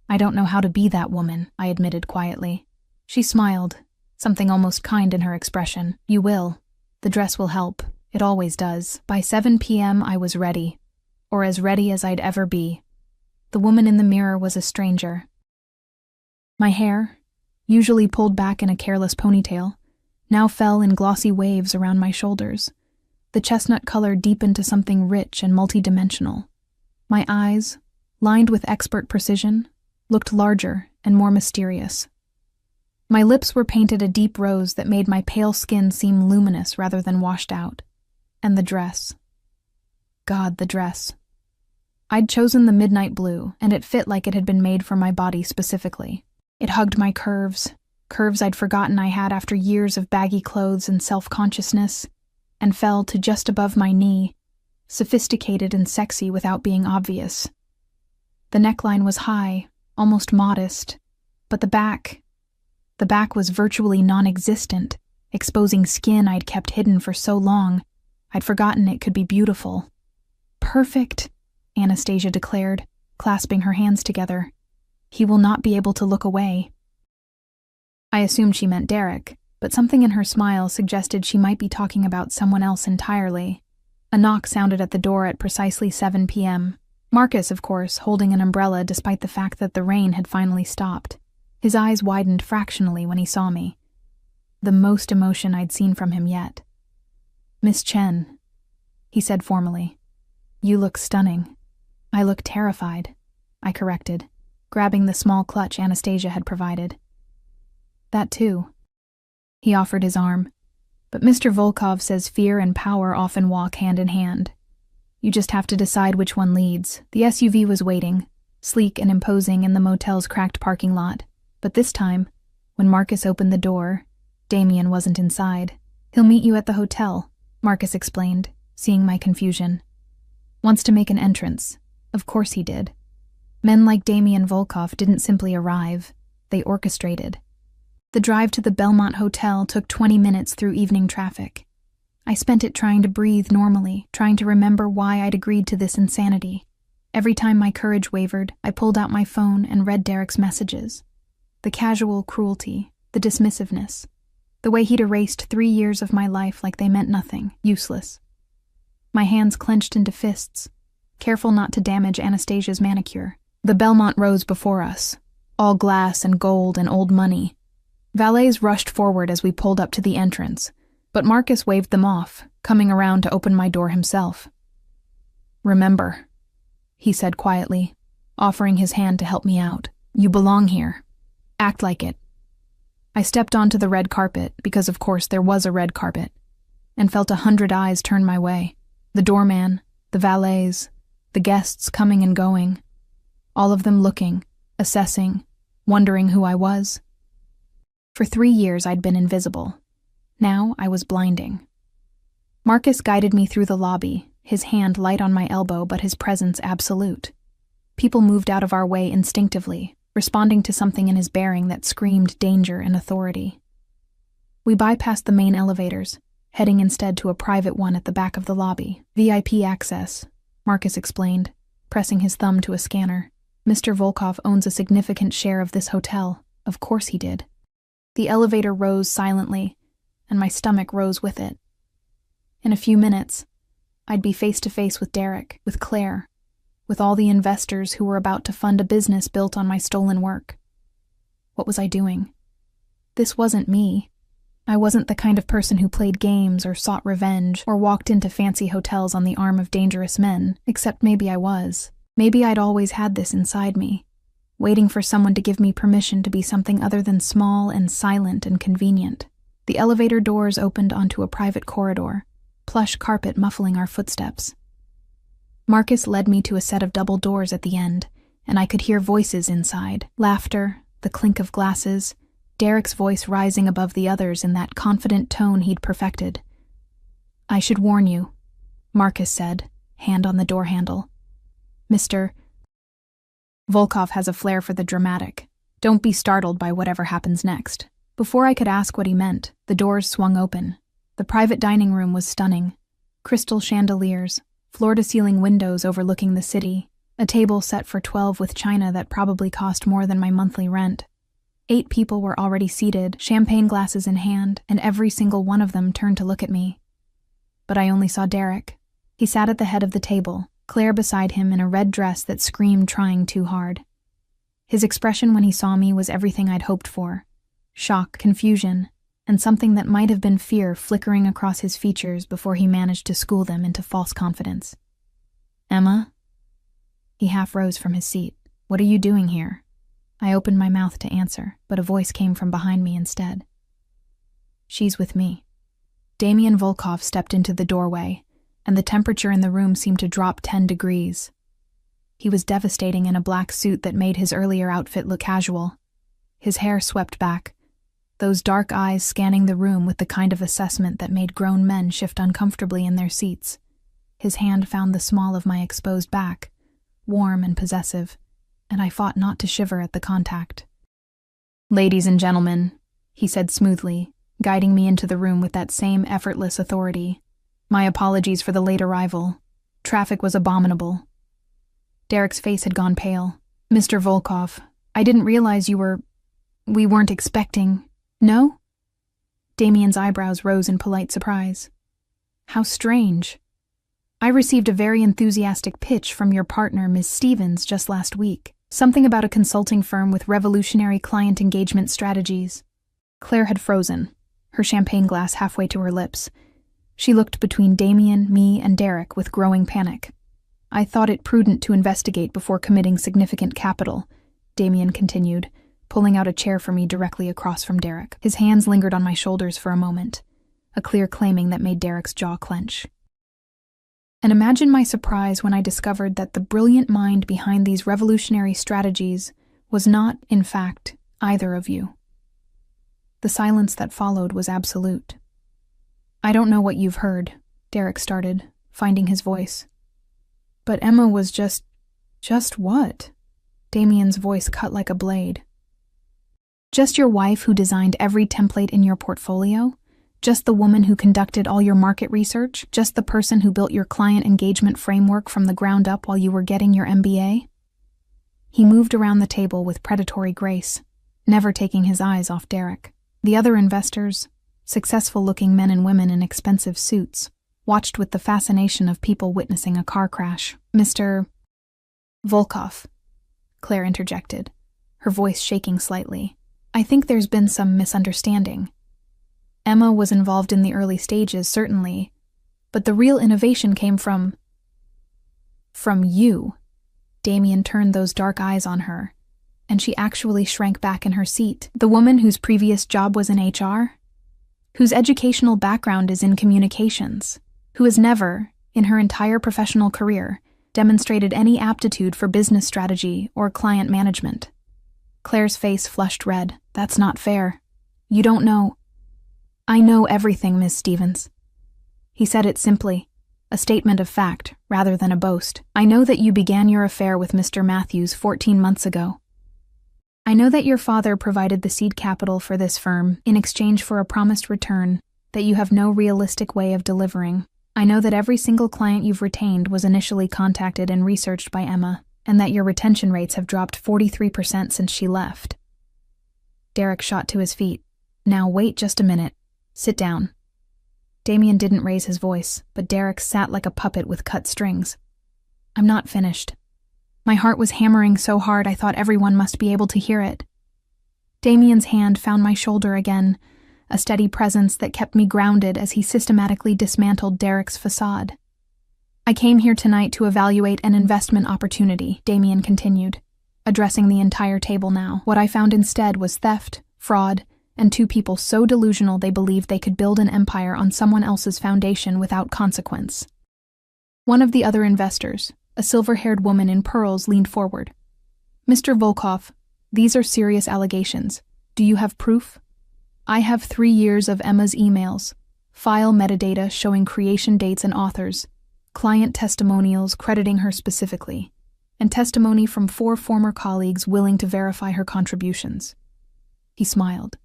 "I don't know how to be that woman," I admitted quietly. She smiled, something almost kind in her expression. "You will. The dress will help. It always does." By 7 p.m. I was ready, or as ready as I'd ever be. The woman in the mirror was a stranger. My hair, usually pulled back in a careless ponytail, now fell in glossy waves around my shoulders. The chestnut color deepened to something rich and multidimensional. My eyes, lined with expert precision, looked larger and more mysterious. My lips were painted a deep rose that made my pale skin seem luminous rather than washed out. And the dress. God, the dress. I'd chosen the midnight blue, and it fit like it had been made for my body specifically. It hugged my curves I'd forgotten I had after years of baggy clothes and self-consciousness, and fell to just above my knee, sophisticated and sexy without being obvious. The neckline was high, almost modest, but the back was virtually non-existent, exposing skin I'd kept hidden for so long, I'd forgotten it could be beautiful. "Perfect," Anastasia declared, clasping her hands together. "He will not be able to look away." I assumed she meant Derek, but something in her smile suggested she might be talking about someone else entirely. A knock sounded at the door at precisely 7 p.m. Marcus, of course, holding an umbrella despite the fact that the rain had finally stopped. His eyes widened fractionally when he saw me. The most emotion I'd seen from him yet. "Miss Chen," he said formally. "You look stunning." "I look terrified," I corrected, grabbing the small clutch Anastasia had provided. "That too." He offered his arm. "But Mr. Volkov says fear and power often walk hand in hand. You just have to decide which one leads." The SUV was waiting, sleek and imposing in the motel's cracked parking lot. But this time, when Marcus opened the door, Damien wasn't inside. "He'll meet you at the hotel," Marcus explained, seeing my confusion. "Wants to make an entrance." Of course he did. Men like Damien Volkov didn't simply arrive, they orchestrated. The drive to the Belmont Hotel took 20 minutes through evening traffic. I spent it trying to breathe normally, trying to remember why I'd agreed to this insanity. Every time my courage wavered, I pulled out my phone and read Derek's messages. The casual cruelty, the dismissiveness, the way he'd erased 3 years of my life like they meant nothing, useless. My hands clenched into fists, careful not to damage Anastasia's manicure. The Belmont rose before us, all glass and gold and old money. Valets rushed forward as we pulled up to the entrance, but Marcus waved them off, coming around to open my door himself. "Remember," he said quietly, offering his hand to help me out. "You belong here. Act like it." I stepped onto the red carpet, because of course there was a red carpet, and felt 100 eyes turn my way. The doorman, the valets, the guests coming and going. All of them looking, assessing, wondering who I was. For 3 years I'd been invisible. Now I was blinding. Marcus guided me through the lobby, his hand light on my elbow but his presence absolute. People moved out of our way instinctively, responding to something in his bearing that screamed danger and authority. We bypassed the main elevators, heading instead to a private one at the back of the lobby. "VIP access," Marcus explained, pressing his thumb to a scanner. "Mr. Volkov owns a significant share of this hotel. Of course he did." The elevator rose silently, and my stomach rose with it. In a few minutes, I'd be face to face with Derek, with Claire, with all the investors who were about to fund a business built on my stolen work. What was I doing? This wasn't me. I wasn't the kind of person who played games or sought revenge or walked into fancy hotels on the arm of dangerous men, except maybe I was. Maybe I'd always had this inside me, waiting for someone to give me permission to be something other than small and silent and convenient. The elevator doors opened onto a private corridor, plush carpet muffling our footsteps. Marcus led me to a set of double doors at the end, and I could hear voices inside, laughter, the clink of glasses, Derek's voice rising above the others in that confident tone he'd perfected. "I should warn you," Marcus said, hand on the door handle. "Mr. Volkov has a flair for the dramatic. Don't be startled by whatever happens next." Before I could ask what he meant, the doors swung open. The private dining room was stunning. Crystal chandeliers, floor-to-ceiling windows overlooking the city, a table set for 12 with china that probably cost more than my monthly rent. 8 people were already seated, champagne glasses in hand, and every single one of them turned to look at me. But I only saw Derek. He sat at the head of the table, Claire beside him in a red dress that screamed trying too hard. His expression when he saw me was everything I'd hoped for. Shock, confusion, and something that might have been fear flickering across his features before he managed to school them into false confidence. "Emma?" He half rose from his seat. "What are you doing here?" I opened my mouth to answer, but a voice came from behind me instead. "She's with me." Damian Volkov stepped into the doorway, and the temperature in the room seemed to drop 10 degrees. He was devastating in a black suit that made his earlier outfit look casual. His hair swept back, those dark eyes scanning the room with the kind of assessment that made grown men shift uncomfortably in their seats. His hand found the small of my exposed back, warm and possessive, and I fought not to shiver at the contact. "Ladies and gentlemen," he said smoothly, guiding me into the room with that same effortless authority. "My apologies for the late arrival. Traffic was abominable." Derek's face had gone pale. "Mr. Volkov, I didn't realize we weren't expecting—" "No?" Damian's eyebrows rose in polite surprise. "How strange. I received a very enthusiastic pitch from your partner, Ms. Stevens, just last week. Something about a consulting firm with revolutionary client engagement strategies." Claire had frozen, her champagne glass halfway to her lips. She looked between Damian, me, and Derek with growing panic. "I thought it prudent to investigate before committing significant capital," Damian continued, pulling out a chair for me directly across from Derek. His hands lingered on my shoulders for a moment, a clear claiming that made Derek's jaw clench. And imagine my surprise when I discovered that the brilliant mind behind these revolutionary strategies was not, in fact, either of you. The silence that followed was absolute. "I don't know what you've heard," Derek started, finding his voice. "But Emma was just what?" Damian's voice cut like a blade. "Just your wife who designed every template in your portfolio? Just the woman who conducted all your market research? Just the person who built your client engagement framework from the ground up while you were getting your MBA?" He moved around the table with predatory grace, never taking his eyes off Derek. The other investors, successful-looking men and women in expensive suits, watched with the fascination of people witnessing a car crash. "Mr. Volkov," Claire interjected, her voice shaking slightly. "I think there's been some misunderstanding. Emma was involved in the early stages, certainly, but the real innovation came from you." Damian turned those dark eyes on her, and she actually shrank back in her seat. "The woman whose previous job was in HR? Whose educational background is in communications? Who has never, in her entire professional career, demonstrated any aptitude for business strategy or client management?" Claire's face flushed red. "That's not fair. You don't know." "I know everything, Miss Stevens." He said it simply, a statement of fact rather than a boast. "I know that you began your affair with Mr. Matthews 14 months ago. I know that your father provided the seed capital for this firm in exchange for a promised return that you have no realistic way of delivering. I know that every single client you've retained was initially contacted and researched by Emma, and that your retention rates have dropped 43% since she left." Derek shot to his feet. "Now wait just a minute. Sit down." Damian didn't raise his voice, but Derek sat like a puppet with cut strings. "I'm not finished. My heart was hammering so hard I thought everyone must be able to hear it." Damian's hand found my shoulder again, a steady presence that kept me grounded as he systematically dismantled Derek's facade. "I came here tonight to evaluate an investment opportunity," Damien continued, addressing the entire table now. "What I found instead was theft, fraud, and two people so delusional they believed they could build an empire on someone else's foundation without consequence." One of the other investors, a silver-haired woman in pearls, leaned forward. "Mr. Volkov, these are serious allegations. Do you have proof?" "I have 3 years of Emma's emails, file metadata showing creation dates and authors, client testimonials crediting her specifically, and testimony from 4 former colleagues willing to verify her contributions." He smiled,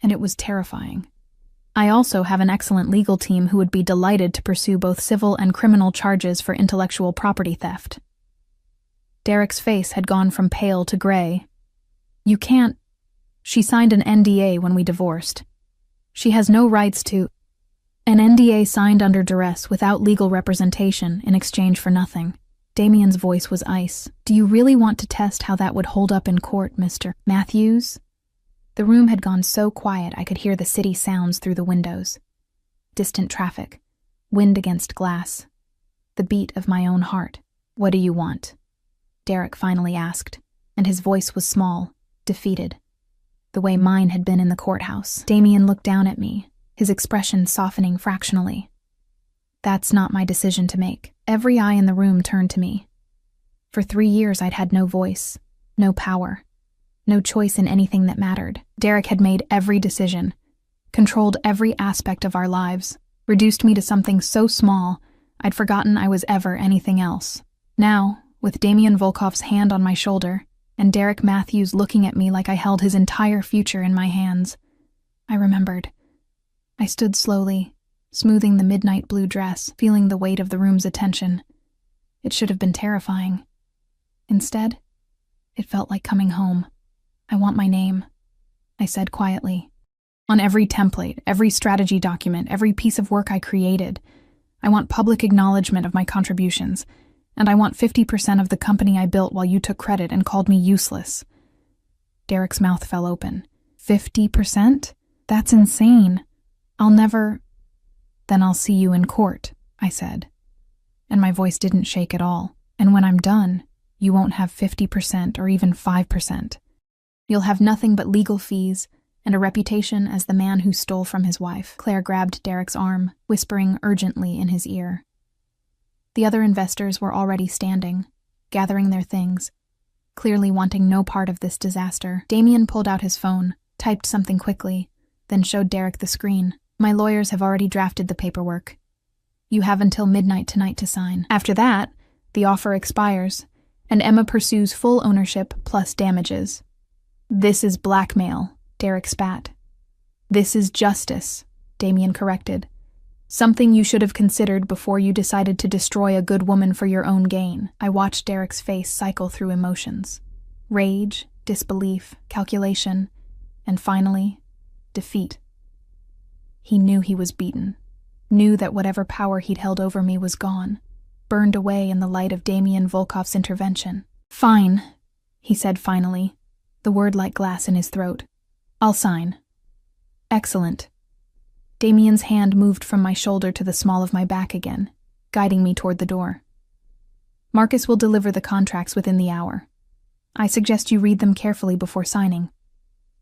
and it was terrifying. "I also have an excellent legal team who would be delighted to pursue both civil and criminal charges for intellectual property theft." Derek's face had gone from pale to gray. "You can't. She signed an NDA when we divorced. She has no rights to—" "An NDA signed under duress without legal representation in exchange for nothing." Damien's voice was ice. "Do you really want to test how that would hold up in court, Mr. Matthews?" The room had gone so quiet I could hear the city sounds through the windows. Distant traffic, wind against glass, the beat of my own heart. "What do you want?" Derek finally asked, and his voice was small, defeated, the way mine had been in the courthouse. Damien looked down at me, his expression softening fractionally. "That's not my decision to make." Every eye in the room turned to me. For 3 years I'd had no voice, no power, no choice in anything that mattered. Derek had made every decision, controlled every aspect of our lives, reduced me to something so small I'd forgotten I was ever anything else. Now, with Damien Volkov's hand on my shoulder, and Derek Matthews looking at me like I held his entire future in my hands, I remembered. I stood slowly, smoothing the midnight blue dress, feeling the weight of the room's attention. It should have been terrifying. Instead, it felt like coming home. "I want my name," I said quietly. "On every template, every strategy document, every piece of work I created. I want public acknowledgement of my contributions, and I want 50% of the company I built while you took credit and called me useless." Derek's mouth fell open. 50%? That's insane. I'll never— "Then I'll see you in court," I said. And my voice didn't shake at all. "And when I'm done, you won't have 50% or even 5%. You'll have nothing but legal fees and a reputation as the man who stole from his wife." Claire grabbed Derek's arm, whispering urgently in his ear. The other investors were already standing, gathering their things, clearly wanting no part of this disaster. Damien pulled out his phone, typed something quickly, then showed Derek the screen. "My lawyers have already drafted the paperwork. You have until midnight tonight to sign. After that, the offer expires, and Emma pursues full ownership plus damages." "This is blackmail," Derek spat. "This is justice," Damien corrected. "Something you should have considered before you decided to destroy a good woman for your own gain." I watched Derek's face cycle through emotions. Rage, disbelief, calculation, and finally, defeat. He knew he was beaten, knew that whatever power he'd held over me was gone, burned away in the light of Damien Volkov's intervention. "Fine," he said finally, the word like glass in his throat. "I'll sign." "Excellent." Damien's hand moved from my shoulder to the small of my back again, guiding me toward the door. "Marcus will deliver the contracts within the hour. I suggest you read them carefully before signing.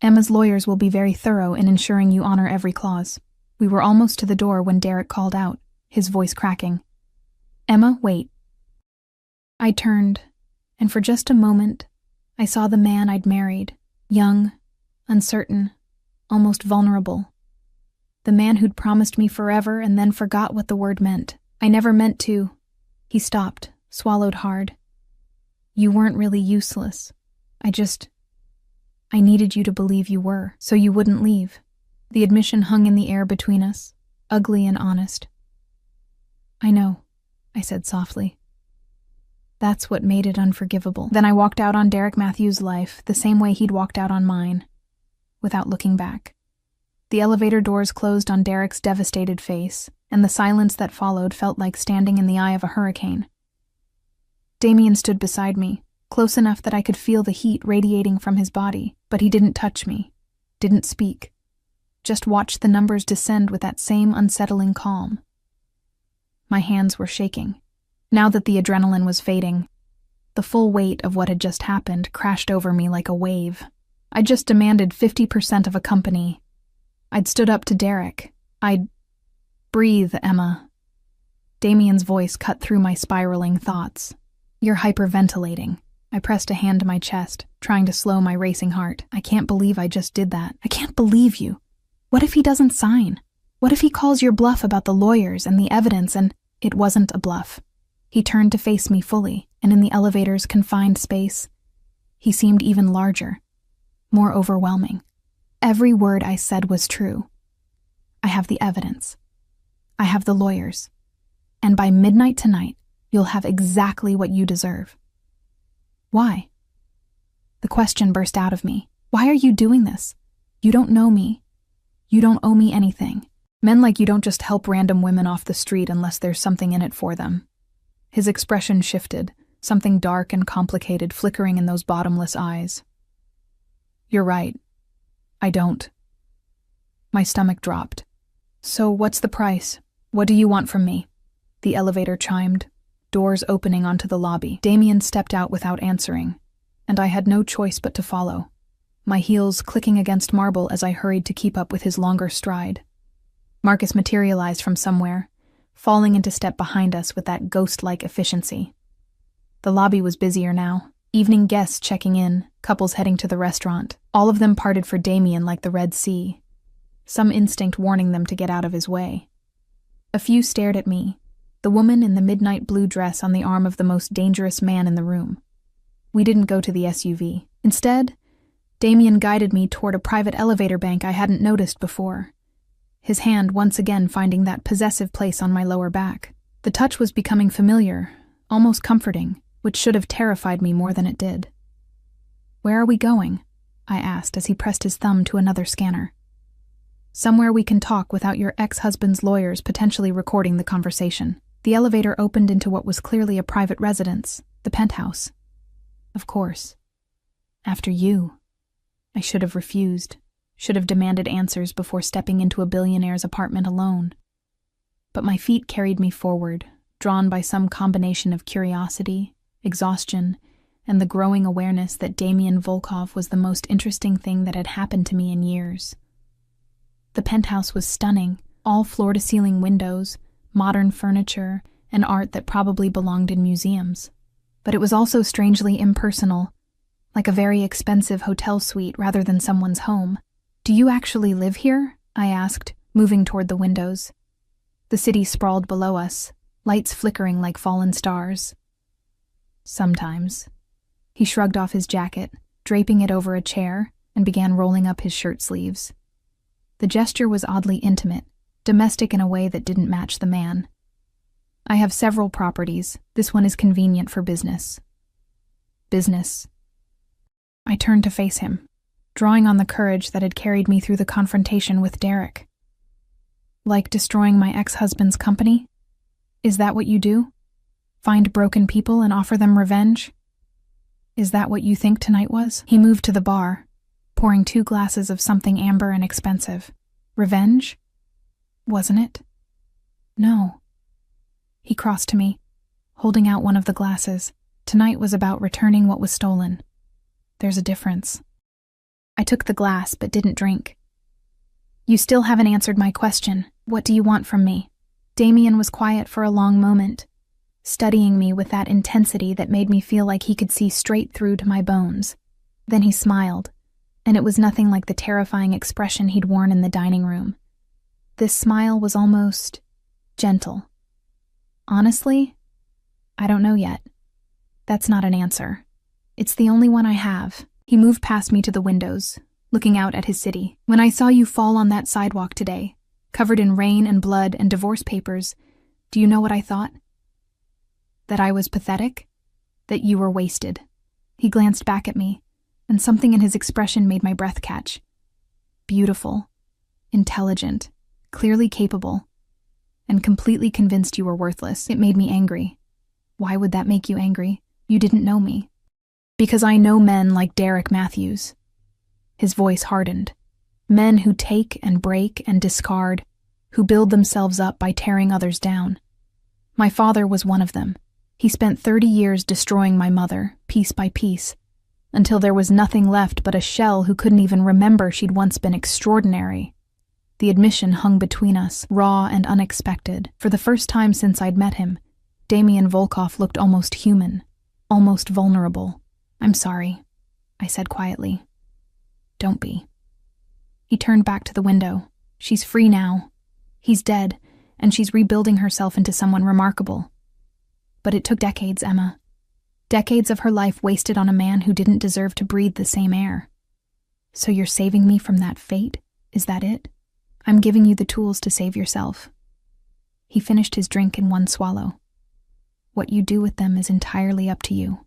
Emma's lawyers will be very thorough in ensuring you honor every clause." We were almost to the door when Derek called out, his voice cracking. "Emma, wait." I turned, and for just a moment, I saw the man I'd married, young, uncertain, almost vulnerable. The man who'd promised me forever and then forgot what the word meant. "I never meant to." He stopped, swallowed hard. "You weren't really useless. I needed you to believe you were, so you wouldn't leave." The admission hung in the air between us, ugly and honest. "I know," I said softly. "That's what made it unforgivable." Then I walked out on Derek Matthews' life the same way he'd walked out on mine, without looking back. The elevator doors closed on Derek's devastated face, and the silence that followed felt like standing in the eye of a hurricane. Damien stood beside me, close enough that I could feel the heat radiating from his body, but he didn't touch me, didn't speak. just watched the numbers descend with that same unsettling calm. My hands were shaking. Now that the adrenaline was fading, the full weight of what had just happened crashed over me like a wave. I'd just demanded 50% of a company. I'd stood up to Derek. Breathe, Emma. Damien's voice cut through my spiraling thoughts. You're hyperventilating. I pressed a hand to my chest, trying to slow my racing heart. I can't believe I just did that. I can't believe you. What if he doesn't sign? What if he calls your bluff about the lawyers and the evidence and it wasn't a bluff? He turned to face me fully, and in the elevator's confined space, he seemed even larger, more overwhelming. Every word I said was true. I have the evidence. I have the lawyers. And by midnight tonight, you'll have exactly what you deserve. Why? The question burst out of me. Why are you doing this? You don't know me. You don't owe me anything. Men like you don't just help random women off the street unless there's something in it for them. His expression shifted, something dark and complicated flickering in those bottomless eyes. You're right. I don't. My stomach dropped. So what's the price? What do you want from me? The elevator chimed, doors opening onto the lobby. Damien stepped out without answering, and I had no choice but to follow, my heels clicking against marble as I hurried to keep up with his longer stride. Marcus materialized from somewhere, falling into step behind us with that ghost-like efficiency. The lobby was busier now, evening guests checking in, couples heading to the restaurant. All of them parted for Damien like the Red Sea, some instinct warning them to get out of his way. A few stared at me, the woman in the midnight blue dress on the arm of the most dangerous man in the room. We didn't go to the SUV. Instead, Damien guided me toward a private elevator bank I hadn't noticed before, his hand once again finding that possessive place on my lower back. The touch was becoming familiar, almost comforting, which should have terrified me more than it did. Where are we going? I asked as he pressed his thumb to another scanner. Somewhere we can talk without your ex-husband's lawyers potentially recording the conversation. The elevator opened into what was clearly a private residence, the penthouse. Of course. After you. I should have refused, should have demanded answers before stepping into a billionaire's apartment alone. But my feet carried me forward, drawn by some combination of curiosity, exhaustion, and the growing awareness that Damien Volkov was the most interesting thing that had happened to me in years. The penthouse was stunning, all floor-to-ceiling windows, modern furniture, and art that probably belonged in museums. But it was also strangely impersonal, like a very expensive hotel suite rather than someone's home. Do you actually live here? I asked, moving toward the windows. The city sprawled below us, lights flickering like fallen stars. Sometimes. He shrugged off his jacket, draping it over a chair, and began rolling up his shirt sleeves. The gesture was oddly intimate, domestic in a way that didn't match the man. I have several properties. This one is convenient for business. Business. I turned to face him, drawing on the courage that had carried me through the confrontation with Derek. Like destroying my ex-husband's company? Is that what you do? Find broken people and offer them revenge? Is that what you think tonight was? He moved to the bar, pouring 2 glasses of something amber and expensive. Revenge? Wasn't it? No. He crossed to me, holding out one of the glasses. Tonight was about returning what was stolen. There's a difference. I took the glass but didn't drink. You still haven't answered my question. What do you want from me? Damien was quiet for a long moment, studying me with that intensity that made me feel like he could see straight through to my bones. Then he smiled, and it was nothing like the terrifying expression he'd worn in the dining room. This smile was almost gentle. Honestly, I don't know yet. That's not an answer. It's the only one I have. He moved past me to the windows, looking out at his city. When I saw you fall on that sidewalk today, covered in rain and blood and divorce papers, do you know what I thought? That I was pathetic? That you were wasted. He glanced back at me, and something in his expression made my breath catch. Beautiful, intelligent, clearly capable, and completely convinced you were worthless. It made me angry. Why would that make you angry? You didn't know me. Because I know men like Derek Matthews. His voice hardened. Men who take and break and discard, who build themselves up by tearing others down. My father was one of them. He spent 30 years destroying my mother, piece by piece, until there was nothing left but a shell who couldn't even remember she'd once been extraordinary. The admission hung between us, raw and unexpected. For the first time since I'd met him, Damian Volkov looked almost human, almost vulnerable. "I'm sorry," I said quietly. "Don't be." He turned back to the window. "She's free now. He's dead, and she's rebuilding herself into someone remarkable. But it took decades, Emma. Decades of her life wasted on a man who didn't deserve to breathe the same air. So you're saving me from that fate? Is that it? I'm giving you the tools to save yourself." He finished his drink in one swallow. "What you do with them is entirely up to you."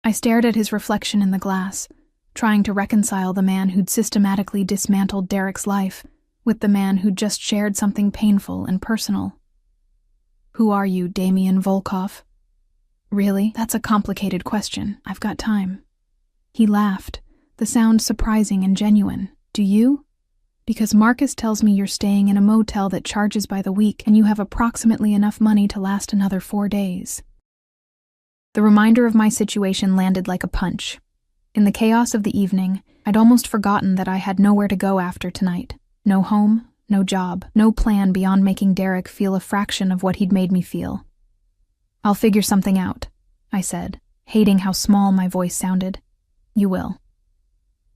I stared at his reflection in the glass, trying to reconcile the man who'd systematically dismantled Derek's life with the man who'd just shared something painful and personal. "Who are you, Damian Volkov?" "Really? That's a complicated question. I've got time." He laughed, the sound surprising and genuine. "Do you? Because Marcus tells me you're staying in a motel that charges by the week and you have approximately enough money to last another 4 days." The reminder of my situation landed like a punch. In the chaos of the evening, I'd almost forgotten that I had nowhere to go after tonight. No home, no job, no plan beyond making Derek feel a fraction of what he'd made me feel. "I'll figure something out," I said, hating how small my voice sounded. "You will."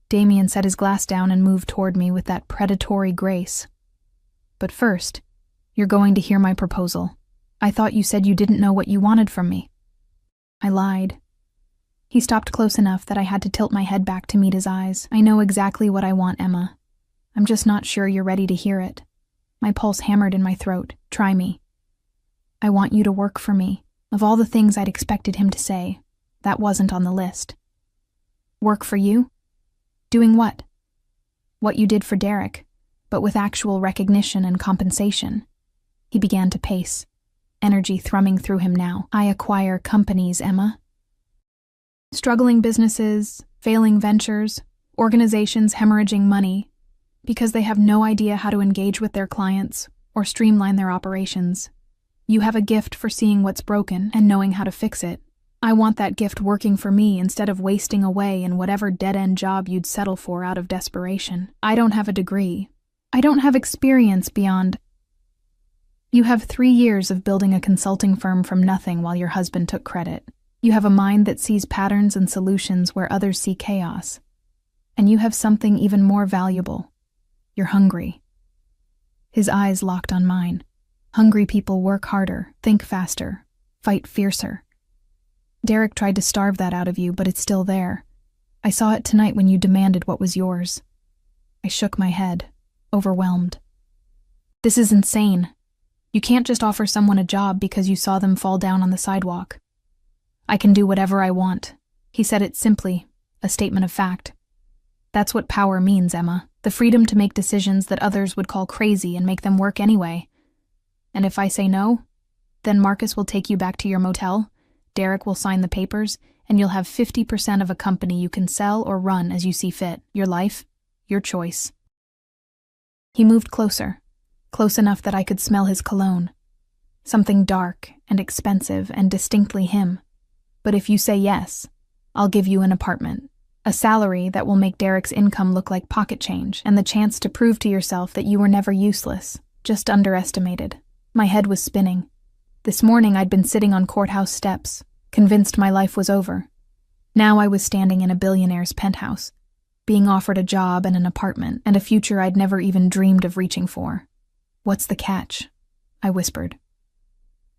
Damian set his glass down and moved toward me with that predatory grace. "But first, you're going to hear my proposal. I thought you said you didn't know what you wanted from me." I lied. He stopped close enough that I had to tilt my head back to meet his eyes. "I know exactly what I want, Emma. I'm just not sure you're ready to hear it." My pulse hammered in my throat. "Try me." "I want you to work for me." Of all the things I'd expected him to say, that wasn't on the list. "Work for you? Doing what?" "What you did for Derek, but with actual recognition and compensation." He began to pace, energy thrumming through him now. "I acquire companies, Emma. Struggling businesses, failing ventures, organizations hemorrhaging money because they have no idea how to engage with their clients or streamline their operations. You have a gift for seeing what's broken and knowing how to fix it. I want that gift working for me instead of wasting away in whatever dead-end job you'd settle for out of desperation. I don't have a degree. I don't have experience beyond... You have 3 years of building a consulting firm from nothing while your husband took credit. You have a mind that sees patterns and solutions where others see chaos. And you have something even more valuable. You're hungry." His eyes locked on mine. Hungry people work harder, think faster, fight fiercer. Derek tried to starve that out of you, but it's still there. I saw it tonight when you demanded what was yours. I shook my head, overwhelmed. "This is insane. You can't just offer someone a job because you saw them fall down on the sidewalk." "I can do whatever I want." He said it simply, a statement of fact. That's what power means, Emma. The freedom to make decisions that others would call crazy and make them work anyway. And if I say no, then Marcus will take you back to your motel, Derek will sign the papers, and you'll have 50% of a company you can sell or run as you see fit. Your life, your choice. He moved closer, close enough that I could smell his cologne. Something dark and expensive and distinctly him. But if you say yes, I'll give you an apartment, a salary that will make Derek's income look like pocket change, and the chance to prove to yourself that you were never useless, just underestimated. My head was spinning. This morning I'd been sitting on courthouse steps, convinced my life was over. Now I was standing in a billionaire's penthouse, being offered a job and an apartment, and a future I'd never even dreamed of reaching for. "What's the catch?" I whispered.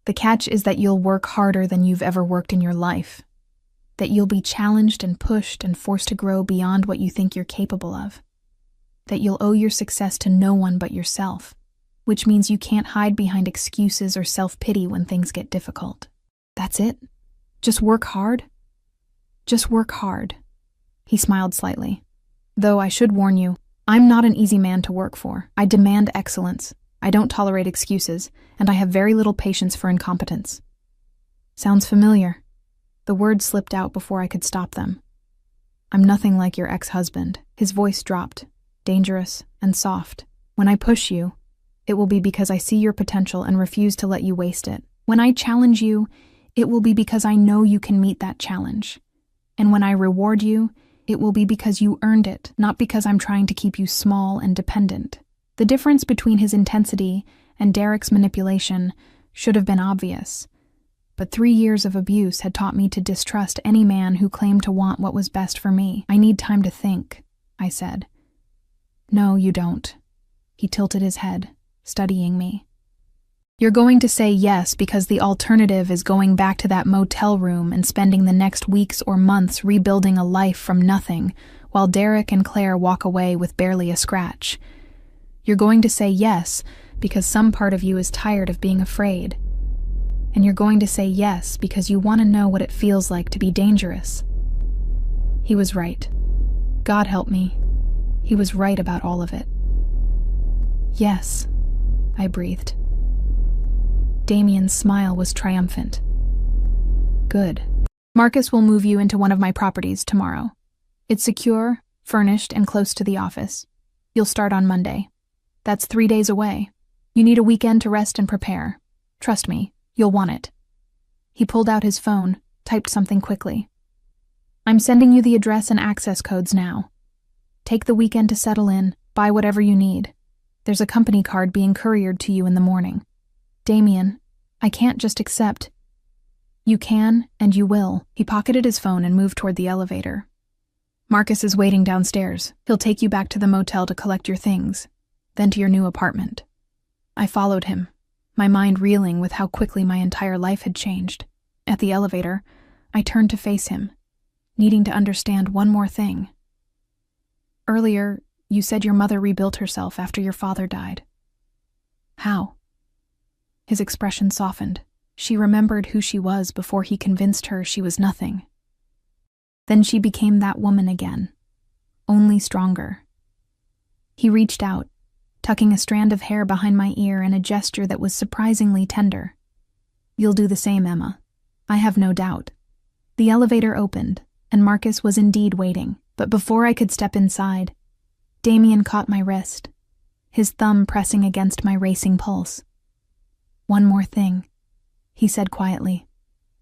"The catch is that you'll work harder than you've ever worked in your life. That you'll be challenged and pushed and forced to grow beyond what you think you're capable of. That you'll owe your success to no one but yourself, which means you can't hide behind excuses or self-pity when things get difficult. That's it? Just work hard? Just work hard." He smiled slightly. "Though I should warn you, I'm not an easy man to work for. I demand excellence. I don't tolerate excuses, and I have very little patience for incompetence." Sounds familiar. The words slipped out before I could stop them. "I'm nothing like your ex-husband." His voice dropped. dangerous, and soft. When I push you, it will be because I see your potential and refuse to let you waste it. When I challenge you, it will be because I know you can meet that challenge. And when I reward you, it will be because you earned it, not because I'm trying to keep you small and dependent. The difference between his intensity and Derek's manipulation should have been obvious. But 3 years of abuse had taught me to distrust any man who claimed to want what was best for me. I need time to think, I said. No, you don't. He tilted his head, studying me. You're going to say yes because the alternative is going back to that motel room and spending the next weeks or months rebuilding a life from nothing, while Derek and Claire walk away with barely a scratch. You're going to say yes because some part of you is tired of being afraid. And you're going to say yes because you want to know what it feels like to be dangerous. He was right. God help me. He was right about all of it. Yes, I breathed. Damien's smile was triumphant. Good. Marcus will move you into one of my properties tomorrow. It's secure, furnished, and close to the office. You'll start on Monday. That's 3 days away. You need a weekend to rest and prepare. Trust me, you'll want it. He pulled out his phone, typed something quickly. I'm sending you the address and access codes now. Take the weekend to settle in, buy whatever you need. There's a company card being couriered to you in the morning. Damien, I can't just accept. You can, and you will. He pocketed his phone and moved toward the elevator. Marcus is waiting downstairs. He'll take you back to the motel to collect your things, then to your new apartment. I followed him, my mind reeling with how quickly my entire life had changed. At the elevator, I turned to face him, needing to understand one more thing. Earlier, you said your mother rebuilt herself after your father died. How? His expression softened. She remembered who she was before he convinced her she was nothing. Then she became that woman again, only stronger. He reached out, tucking a strand of hair behind my ear in a gesture that was surprisingly tender. You'll do the same, Emma. I have no doubt. The elevator opened, and Marcus was indeed waiting, but before I could step inside, Damien caught my wrist, his thumb pressing against my racing pulse. One more thing, he said quietly.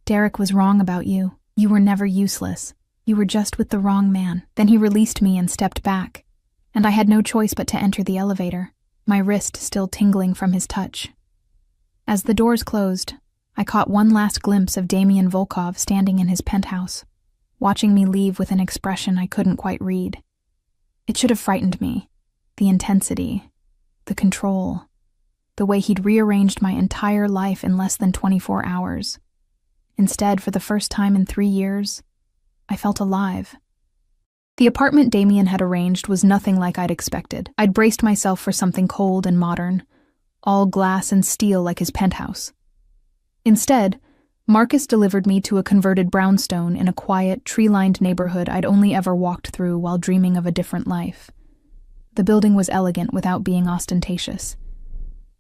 Derek was wrong about you. You were never useless. You were just with the wrong man. Then he released me and stepped back, and I had no choice but to enter the elevator, my wrist still tingling from his touch. As the doors closed, I caught one last glimpse of Damien Volkov standing in his penthouse, watching me leave with an expression I couldn't quite read. It should have frightened me. The intensity, the control, the way he'd rearranged my entire life in less than 24 hours. Instead, for the first time in 3 years, I felt alive. The apartment Damien had arranged was nothing like I'd expected. I'd braced myself for something cold and modern, all glass and steel like his penthouse. Instead, Marcus delivered me to a converted brownstone in a quiet, tree-lined neighborhood I'd only ever walked through while dreaming of a different life. The building was elegant without being ostentatious.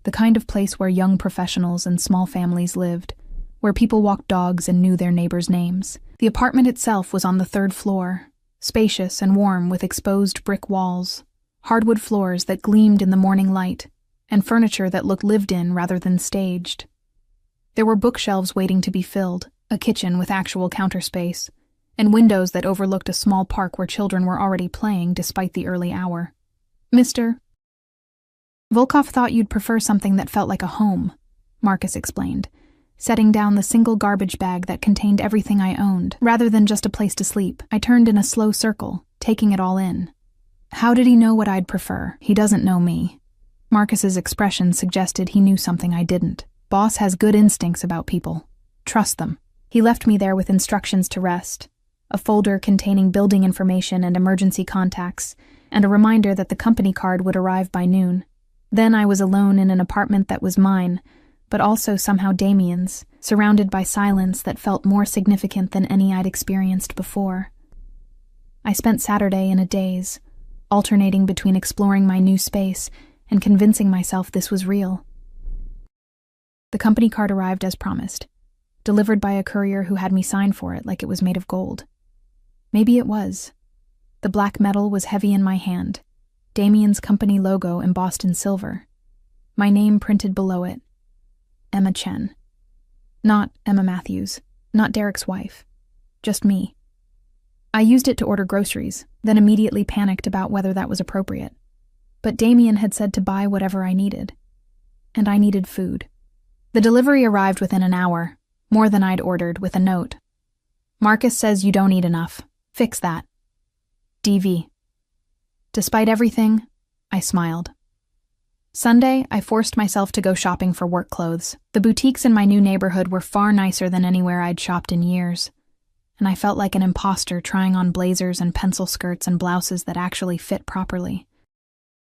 The kind of place where young professionals and small families lived, where people walked dogs and knew their neighbors' names. The apartment itself was on the 3rd floor, spacious and warm with exposed brick walls, hardwood floors that gleamed in the morning light, and furniture that looked lived in rather than staged. There were bookshelves waiting to be filled, a kitchen with actual counter space, and windows that overlooked a small park where children were already playing despite the early hour. Mr. Volkov thought you'd prefer something that felt like a home, Marcus explained, setting down the single garbage bag that contained everything I owned, rather than just a place to sleep. I turned in a slow circle, taking it all in. How did he know what I'd prefer? He doesn't know me. Marcus's expression suggested he knew something I didn't. Boss has good instincts about people. Trust them. He left me there with instructions to rest, a folder containing building information and emergency contacts, and a reminder that the company card would arrive by noon. Then I was alone in an apartment that was mine, but also somehow Damien's, surrounded by silence that felt more significant than any I'd experienced before. I spent Saturday in a daze, alternating between exploring my new space and convincing myself this was real. The company card arrived as promised, delivered by a courier who had me sign for it like it was made of gold. Maybe it was. The black metal was heavy in my hand, Damien's company logo embossed in silver. My name printed below it. Emma Chen. Not Emma Matthews, not Derek's wife. Just me. I used it to order groceries, then immediately panicked about whether that was appropriate. But Damien had said to buy whatever I needed. And I needed food. The delivery arrived within an hour, more than I'd ordered, with a note. Marcus says you don't eat enough. Fix that. DV. Despite everything, I smiled. Sunday, I forced myself to go shopping for work clothes. The boutiques in my new neighborhood were far nicer than anywhere I'd shopped in years, and I felt like an imposter trying on blazers and pencil skirts and blouses that actually fit properly.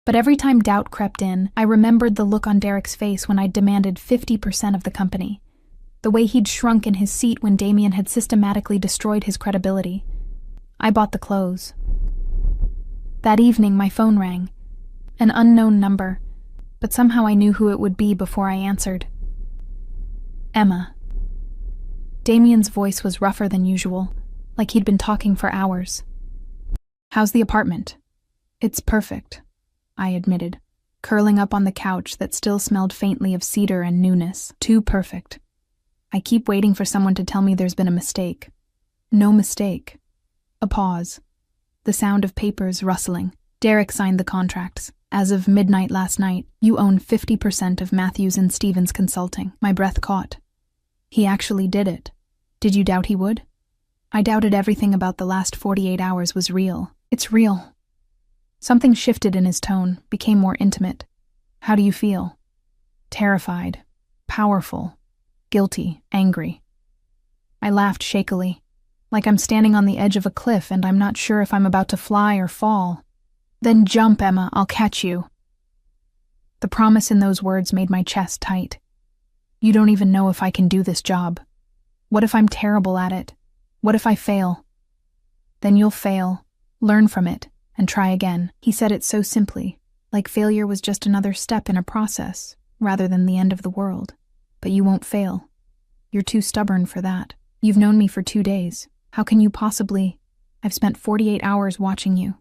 But every time doubt crept in, I remembered the look on Derek's face when I'd demanded 50% of the company, the way he'd shrunk in his seat when Damien had systematically destroyed his credibility. I bought the clothes. That evening, my phone rang. An unknown number, but somehow I knew who it would be before I answered. Emma. Damien's voice was rougher than usual, like he'd been talking for hours. How's the apartment? It's perfect, I admitted, curling up on the couch that still smelled faintly of cedar and newness. Too perfect. I keep waiting for someone to tell me there's been a mistake. No mistake. A pause. The sound of papers rustling. Derek signed the contracts. As of midnight last night, you own 50% of Matthews and Stevens Consulting. My breath caught. He actually did it. Did you doubt he would? I doubted everything about the last 48 hours was real. It's real. Something shifted in his tone, became more intimate. How do you feel? Terrified. Powerful. Guilty. Angry. I laughed shakily, like I'm standing on the edge of a cliff and I'm not sure if I'm about to fly or fall. Then jump, Emma, I'll catch you. The promise in those words made my chest tight. You don't even know if I can do this job. What if I'm terrible at it? What if I fail? Then you'll fail, learn from it, and try again. He said it so simply, like failure was just another step in a process, rather than the end of the world. But you won't fail. You're too stubborn for that. You've known me for 2 days. How can you possibly? I've spent 48 hours watching you.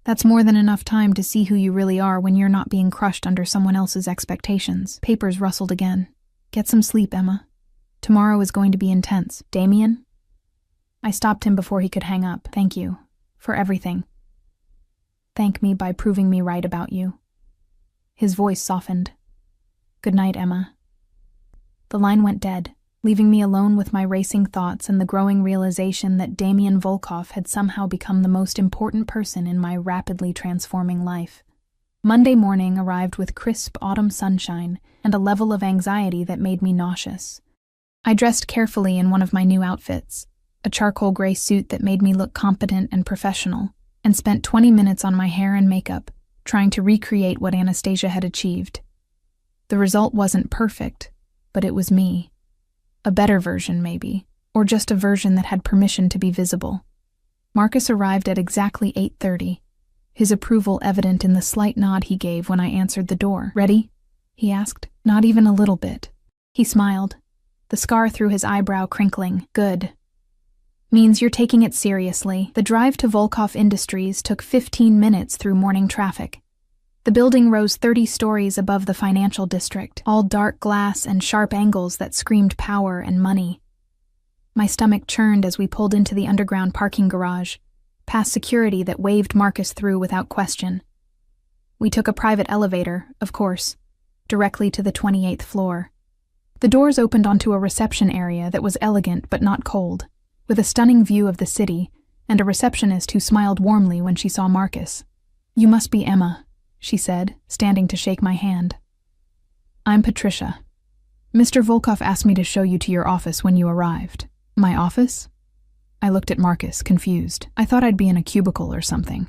That's more than enough time to see who you really are when you're not being crushed under someone else's expectations. Papers rustled again. Get some sleep, Emma. Tomorrow is going to be intense. Damien? I stopped him before he could hang up. Thank you. For everything. Thank me by proving me right about you. His voice softened. Good night, Emma. The line went dead, leaving me alone with my racing thoughts and the growing realization that Damien Volkov had somehow become the most important person in my rapidly transforming life. Monday morning arrived with crisp autumn sunshine and a level of anxiety that made me nauseous. I dressed carefully in one of my new outfits, a charcoal gray suit that made me look competent and professional, and spent 20 minutes on my hair and makeup, trying to recreate what Anastasia had achieved. The result wasn't perfect, but it was me. A better version, maybe, or just a version that had permission to be visible. Marcus arrived at exactly 8:30, his approval evident in the slight nod he gave when I answered the door. Ready? He asked. Not even a little bit. He smiled, the scar through his eyebrow crinkling. Good. Means you're taking it seriously. The drive to Volkov Industries took 15 minutes through morning traffic. The building rose 30 stories above the financial district, all dark glass and sharp angles that screamed power and money. My stomach churned as we pulled into the underground parking garage, past security that waved Marcus through without question. We took a private elevator, of course, directly to the 28th floor. The doors opened onto a reception area that was elegant but not cold, with a stunning view of the city and a receptionist who smiled warmly when she saw Marcus. You must be Emma, she said, standing to shake my hand. I'm Patricia. Mr. Volkov asked me to show you to your office when you arrived. My office? I looked at Marcus, confused. I thought I'd be in a cubicle or something.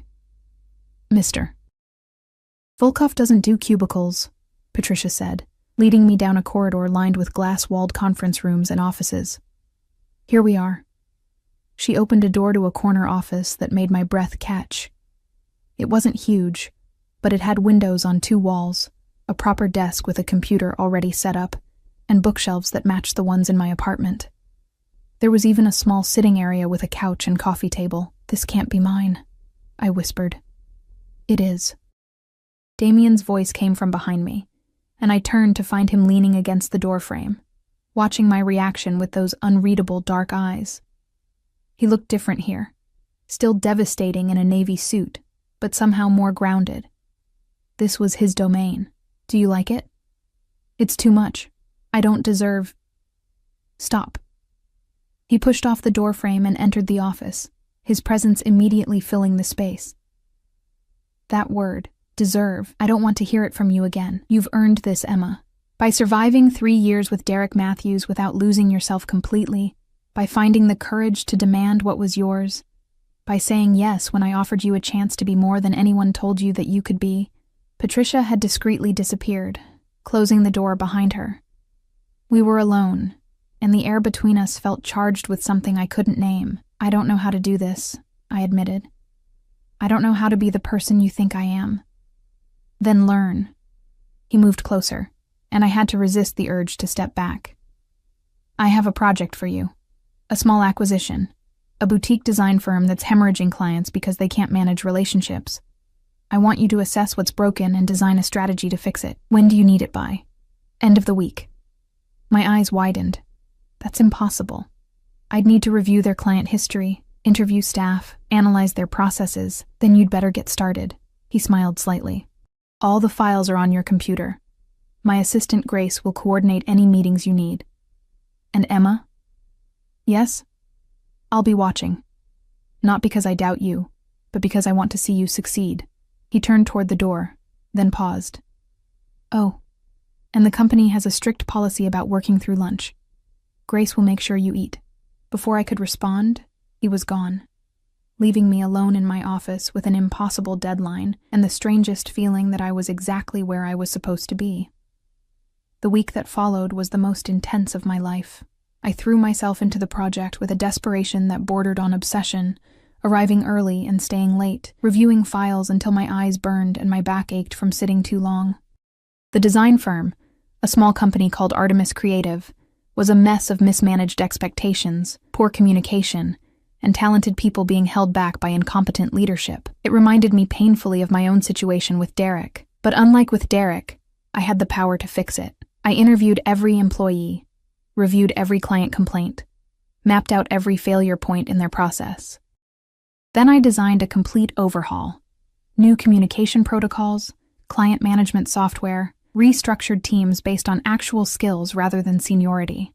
Mr. Volkov doesn't do cubicles, Patricia said, leading me down a corridor lined with glass-walled conference rooms and offices. Here we are. She opened a door to a corner office that made my breath catch. It wasn't huge, but it had windows on 2 walls, a proper desk with a computer already set up, and bookshelves that matched the ones in my apartment. There was even a small sitting area with a couch and coffee table. This can't be mine, I whispered. It is. Damien's voice came from behind me, and I turned to find him leaning against the doorframe, watching my reaction with those unreadable dark eyes. He looked different here, still devastating in a navy suit, but somehow more grounded. This was his domain. Do you like it? It's too much. I don't deserve... Stop. He pushed off the doorframe and entered the office, his presence immediately filling the space. That word, deserve, I don't want to hear it from you again. You've earned this, Emma. By surviving 3 years with Derek Matthews without losing yourself completely, by finding the courage to demand what was yours, by saying yes when I offered you a chance to be more than anyone told you that you could be. Patricia had discreetly disappeared, closing the door behind her. We were alone, and the air between us felt charged with something I couldn't name. I don't know how to do this, I admitted. I don't know how to be the person you think I am. Then learn. He moved closer, and I had to resist the urge to step back. I have a project for you. A small acquisition. A boutique design firm that's hemorrhaging clients because they can't manage relationships. I want you to assess what's broken and design a strategy to fix it. When do you need it by? End of the week. My eyes widened. That's impossible. I'd need to review their client history, interview staff, analyze their processes, then you'd better get started. He smiled slightly. All the files are on your computer. My assistant Grace will coordinate any meetings you need. And Emma? Yes? I'll be watching. Not because I doubt you, but because I want to see you succeed. He turned toward the door, then paused. Oh, and the company has a strict policy about working through lunch. Grace will make sure you eat. Before I could respond, he was gone, leaving me alone in my office with an impossible deadline and the strangest feeling that I was exactly where I was supposed to be. The week that followed was the most intense of my life. I threw myself into the project with a desperation that bordered on obsession, arriving early and staying late, reviewing files until my eyes burned and my back ached from sitting too long. The design firm, a small company called Artemis Creative, was a mess of mismanaged expectations, poor communication, and talented people being held back by incompetent leadership. It reminded me painfully of my own situation with Derek, but unlike with Derek, I had the power to fix it. I interviewed every employee, reviewed every client complaint, mapped out every failure point in their process. Then I designed a complete overhaul, new communication protocols, client management software, restructured teams based on actual skills rather than seniority.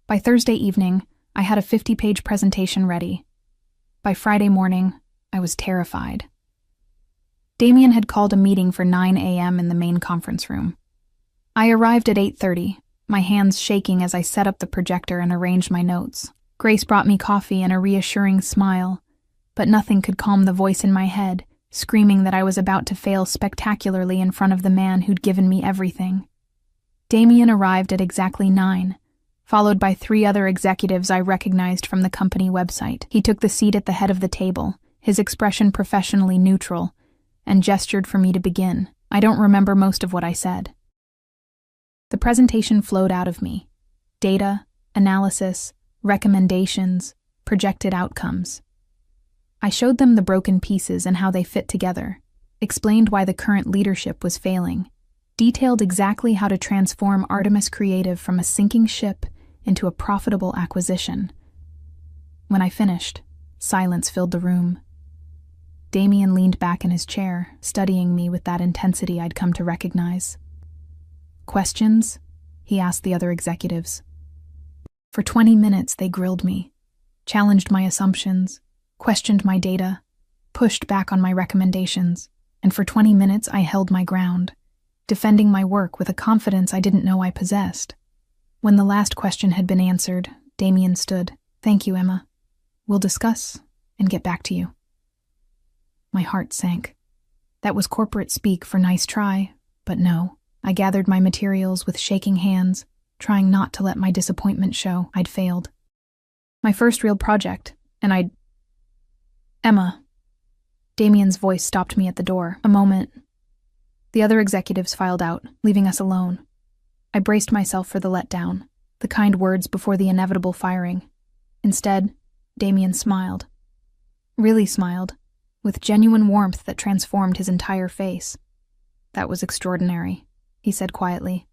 By Thursday evening, I had a 50-page presentation ready. By Friday morning, I was terrified. Damien had called a meeting for 9 a.m. in the main conference room. I arrived at 8:30, my hands shaking as I set up the projector and arranged my notes. Grace brought me coffee and a reassuring smile, but nothing could calm the voice in my head, screaming that I was about to fail spectacularly in front of the man who'd given me everything. Damien arrived at exactly 9, followed by 3 other executives I recognized from the company website. He took the seat at the head of the table, his expression professionally neutral, and gestured for me to begin. I don't remember most of what I said. The presentation flowed out of me. Data, analysis, recommendations, projected outcomes. I showed them the broken pieces and how they fit together, explained why the current leadership was failing, detailed exactly how to transform Artemis Creative from a sinking ship into a profitable acquisition. When I finished, silence filled the room. Damien leaned back in his chair, studying me with that intensity I'd come to recognize. Questions? He asked the other executives. For 20 minutes they grilled me, challenged my assumptions, questioned my data, pushed back on my recommendations, and for 20 minutes I held my ground, defending my work with a confidence I didn't know I possessed. When the last question had been answered, Damien stood. Thank you, Emma. We'll discuss and get back to you. My heart sank. That was corporate speak for nice try, but no. I gathered my materials with shaking hands, trying not to let my disappointment show I'd failed. My first real project, and Emma. Damien's voice stopped me at the door. A moment. The other executives filed out, leaving us alone. I braced myself for the letdown, the kind words before the inevitable firing. Instead, Damien smiled. Really smiled, with genuine warmth that transformed his entire face. That was extraordinary, he said quietly.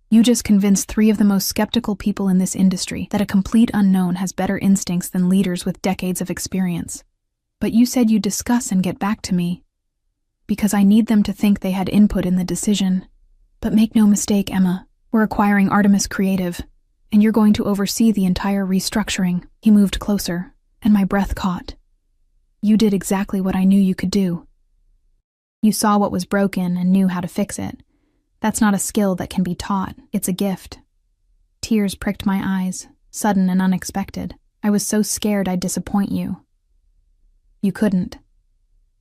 You just convinced 3 of the most skeptical people in this industry that a complete unknown has better instincts than leaders with decades of experience. But you said you'd discuss and get back to me, because I need them to think they had input in the decision. But make no mistake, Emma, we're acquiring Artemis Creative, and you're going to oversee the entire restructuring. He moved closer, and my breath caught. You did exactly what I knew you could do. You saw what was broken and knew how to fix it. That's not a skill that can be taught, it's a gift. Tears pricked my eyes, sudden and unexpected. I was so scared I'd disappoint you. You couldn't.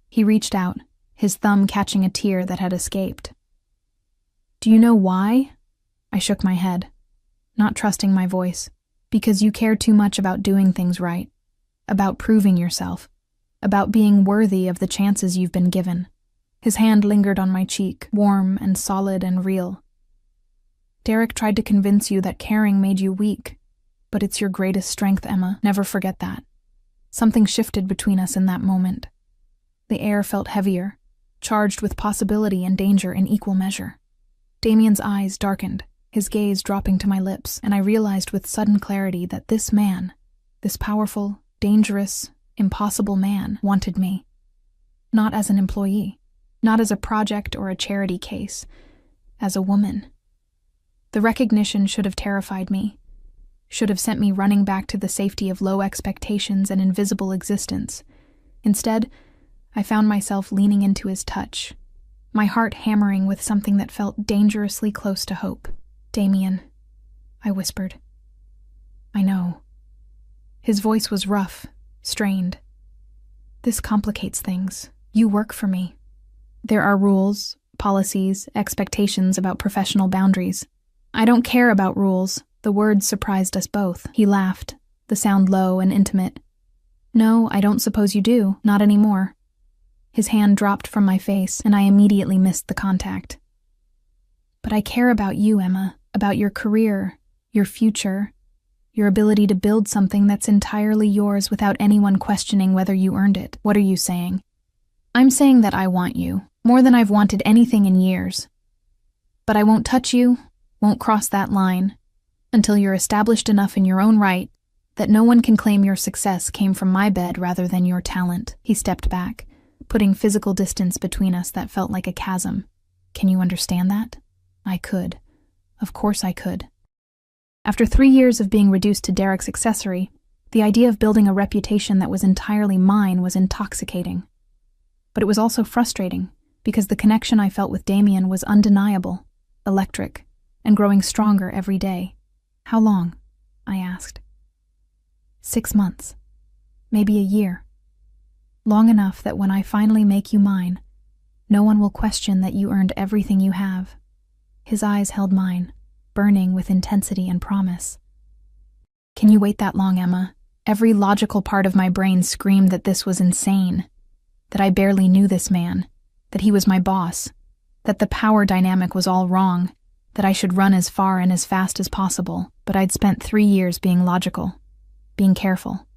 He reached out, his thumb catching a tear that had escaped. Do you know why? I shook my head, not trusting my voice. Because you care too much about doing things right, about proving yourself, about being worthy of the chances you've been given. His hand lingered on my cheek, warm and solid and real. Derek tried to convince you that caring made you weak, but it's your greatest strength, Emma. Never forget that. Something shifted between us in that moment. The air felt heavier, charged with possibility and danger in equal measure. Damien's eyes darkened, his gaze dropping to my lips, and I realized with sudden clarity that this man, this powerful, dangerous, impossible man, wanted me. Not as an employee. Not as a project or a charity case, as a woman. The recognition should have terrified me, should have sent me running back to the safety of low expectations and invisible existence. Instead, I found myself leaning into his touch, my heart hammering with something that felt dangerously close to hope. Damien, I whispered. I know. His voice was rough, strained. This complicates things. You work for me. There are rules, policies, expectations about professional boundaries. I don't care about rules. The words surprised us both. He laughed, the sound low and intimate. No, I don't suppose you do. Not anymore. His hand dropped from my face, and I immediately missed the contact. But I care about you, Emma, about your career, your future, your ability to build something that's entirely yours without anyone questioning whether you earned it. What are you saying? I'm saying that I want you. More than I've wanted anything in years. But I won't touch you, won't cross that line, until you're established enough in your own right that no one can claim your success came from my bed rather than your talent. He stepped back, putting physical distance between us that felt like a chasm. Can you understand that? I could. Of course I could. After 3 years of being reduced to Derek's accessory, the idea of building a reputation that was entirely mine was intoxicating. But it was also frustrating, because the connection I felt with Damien was undeniable, electric, and growing stronger every day. How long? I asked. 6 months. Maybe a year. Long enough that when I finally make you mine, no one will question that you earned everything you have. His eyes held mine, burning with intensity and promise. Can you wait that long, Emma? Every logical part of my brain screamed that this was insane, that I barely knew this man, that he was my boss, that the power dynamic was all wrong, that I should run as far and as fast as possible, but I'd spent 3 years being logical, being careful,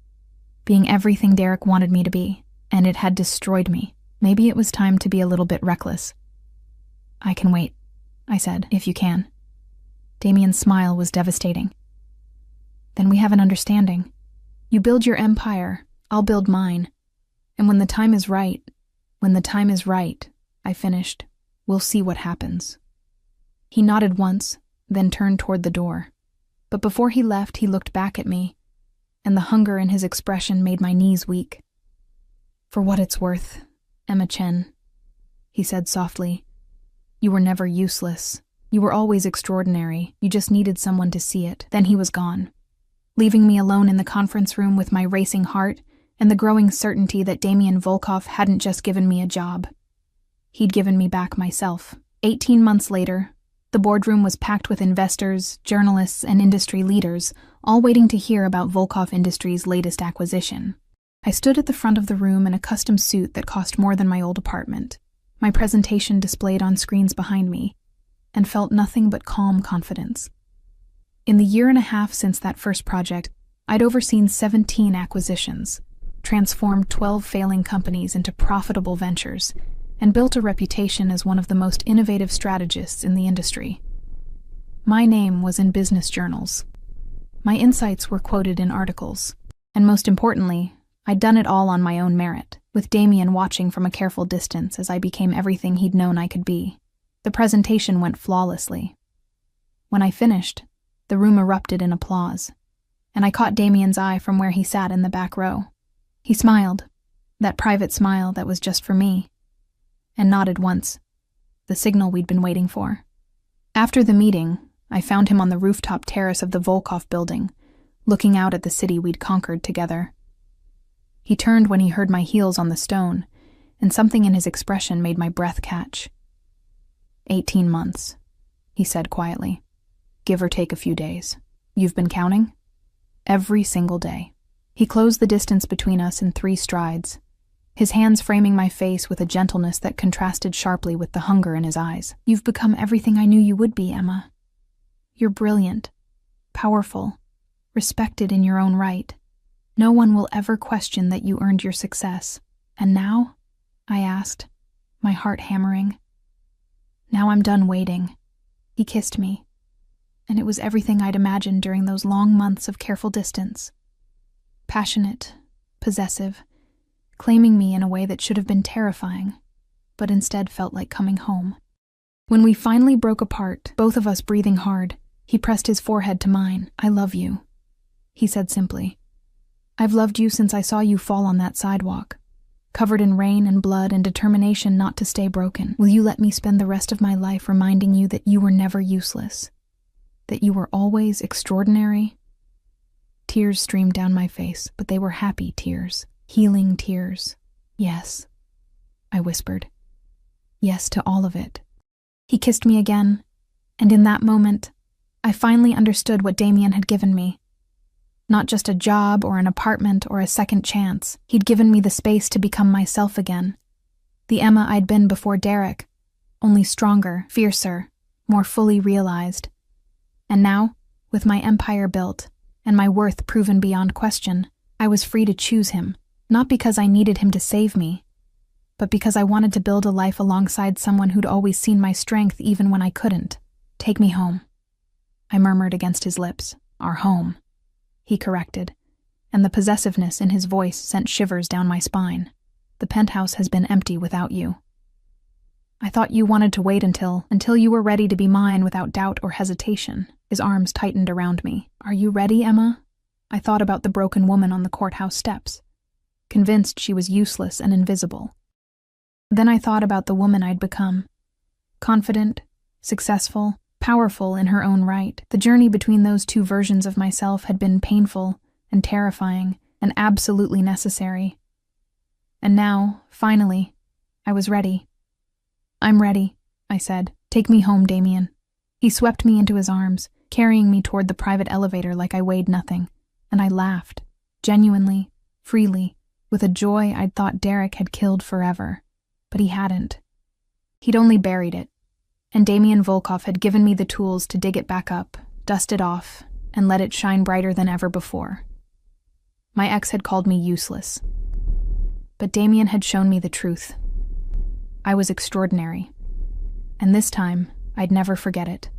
being everything Derek wanted me to be, and it had destroyed me. Maybe it was time to be a little bit reckless. I can wait, I said, if you can. Damien's smile was devastating. Then we have an understanding. You build your empire, I'll build mine. And when the time is right, I finished, we'll see what happens. He nodded once, then turned toward the door. But before he left, he looked back at me, and the hunger in his expression made my knees weak. For what it's worth, Emma Chen, he said softly, you were never useless. You were always extraordinary. You just needed someone to see it. Then he was gone, leaving me alone in the conference room with my racing heart and the growing certainty that Damien Volkov hadn't just given me a job. He'd given me back myself. 18 months later, the boardroom was packed with investors, journalists, and industry leaders, all waiting to hear about Volkov Industries' latest acquisition. I stood at the front of the room in a custom suit that cost more than my old apartment, my presentation displayed on screens behind me, and felt nothing but calm confidence. In the 1.5 years since that first project, I'd overseen 17 acquisitions, transformed 12 failing companies into profitable ventures, and built a reputation as one of the most innovative strategists in the industry. My name was in business journals. My insights were quoted in articles. And most importantly, I'd done it all on my own merit, with Damien watching from a careful distance as I became everything he'd known I could be. The presentation went flawlessly. When I finished, the room erupted in applause, and I caught Damien's eye from where he sat in the back row. He smiled, that private smile that was just for me, and nodded once, the signal we'd been waiting for. After the meeting, I found him on the rooftop terrace of the Volkov building, looking out at the city we'd conquered together. He turned when he heard my heels on the stone, and something in his expression made my breath catch. 18 months, he said quietly. Give or take a few days. You've been counting? Every single day. He closed the distance between us in 3 strides, his hands framing my face with a gentleness that contrasted sharply with the hunger in his eyes. You've become everything I knew you would be, Emma. You're brilliant, powerful, respected in your own right. No one will ever question that you earned your success. And now? I asked, my heart hammering. Now I'm done waiting. He kissed me, and it was everything I'd imagined during those long months of careful distance. Passionate, possessive, claiming me in a way that should have been terrifying, but instead felt like coming home. When we finally broke apart, both of us breathing hard, he pressed his forehead to mine. I love you, he said simply. I've loved you since I saw you fall on that sidewalk, covered in rain and blood and determination not to stay broken. Will you let me spend the rest of my life reminding you that you were never useless, that you were always extraordinary? Tears streamed down my face, but they were happy tears, healing tears. Yes, I whispered. Yes to all of it. He kissed me again, and in that moment, I finally understood what Damien had given me. Not just a job or an apartment or a second chance. He'd given me the space to become myself again. The Emma I'd been before Derek, only stronger, fiercer, more fully realized. And now, with my empire built and my worth proven beyond question, I was free to choose him, not because I needed him to save me, but because I wanted to build a life alongside someone who'd always seen my strength even when I couldn't. Take me home, I murmured against his lips. Our home, he corrected, and the possessiveness in his voice sent shivers down my spine. The penthouse has been empty without you. I thought you wanted to wait until you were ready to be mine without doubt or hesitation. His arms tightened around me. Are you ready, Emma? I thought about the broken woman on the courthouse steps, convinced she was useless and invisible. Then I thought about the woman I'd become. Confident, successful, powerful in her own right. The journey between those 2 versions of myself had been painful and terrifying and absolutely necessary. And now, finally, I was ready. I'm ready, I said. Take me home, Damien. He swept me into his arms, carrying me toward the private elevator like I weighed nothing, and I laughed, genuinely, freely, with a joy I'd thought Derek had killed forever. But he hadn't. He'd only buried it. And Damien Volkov had given me the tools to dig it back up, dust it off, and let it shine brighter than ever before. My ex had called me useless, but Damien had shown me the truth. I was extraordinary, and this time I'd never forget it.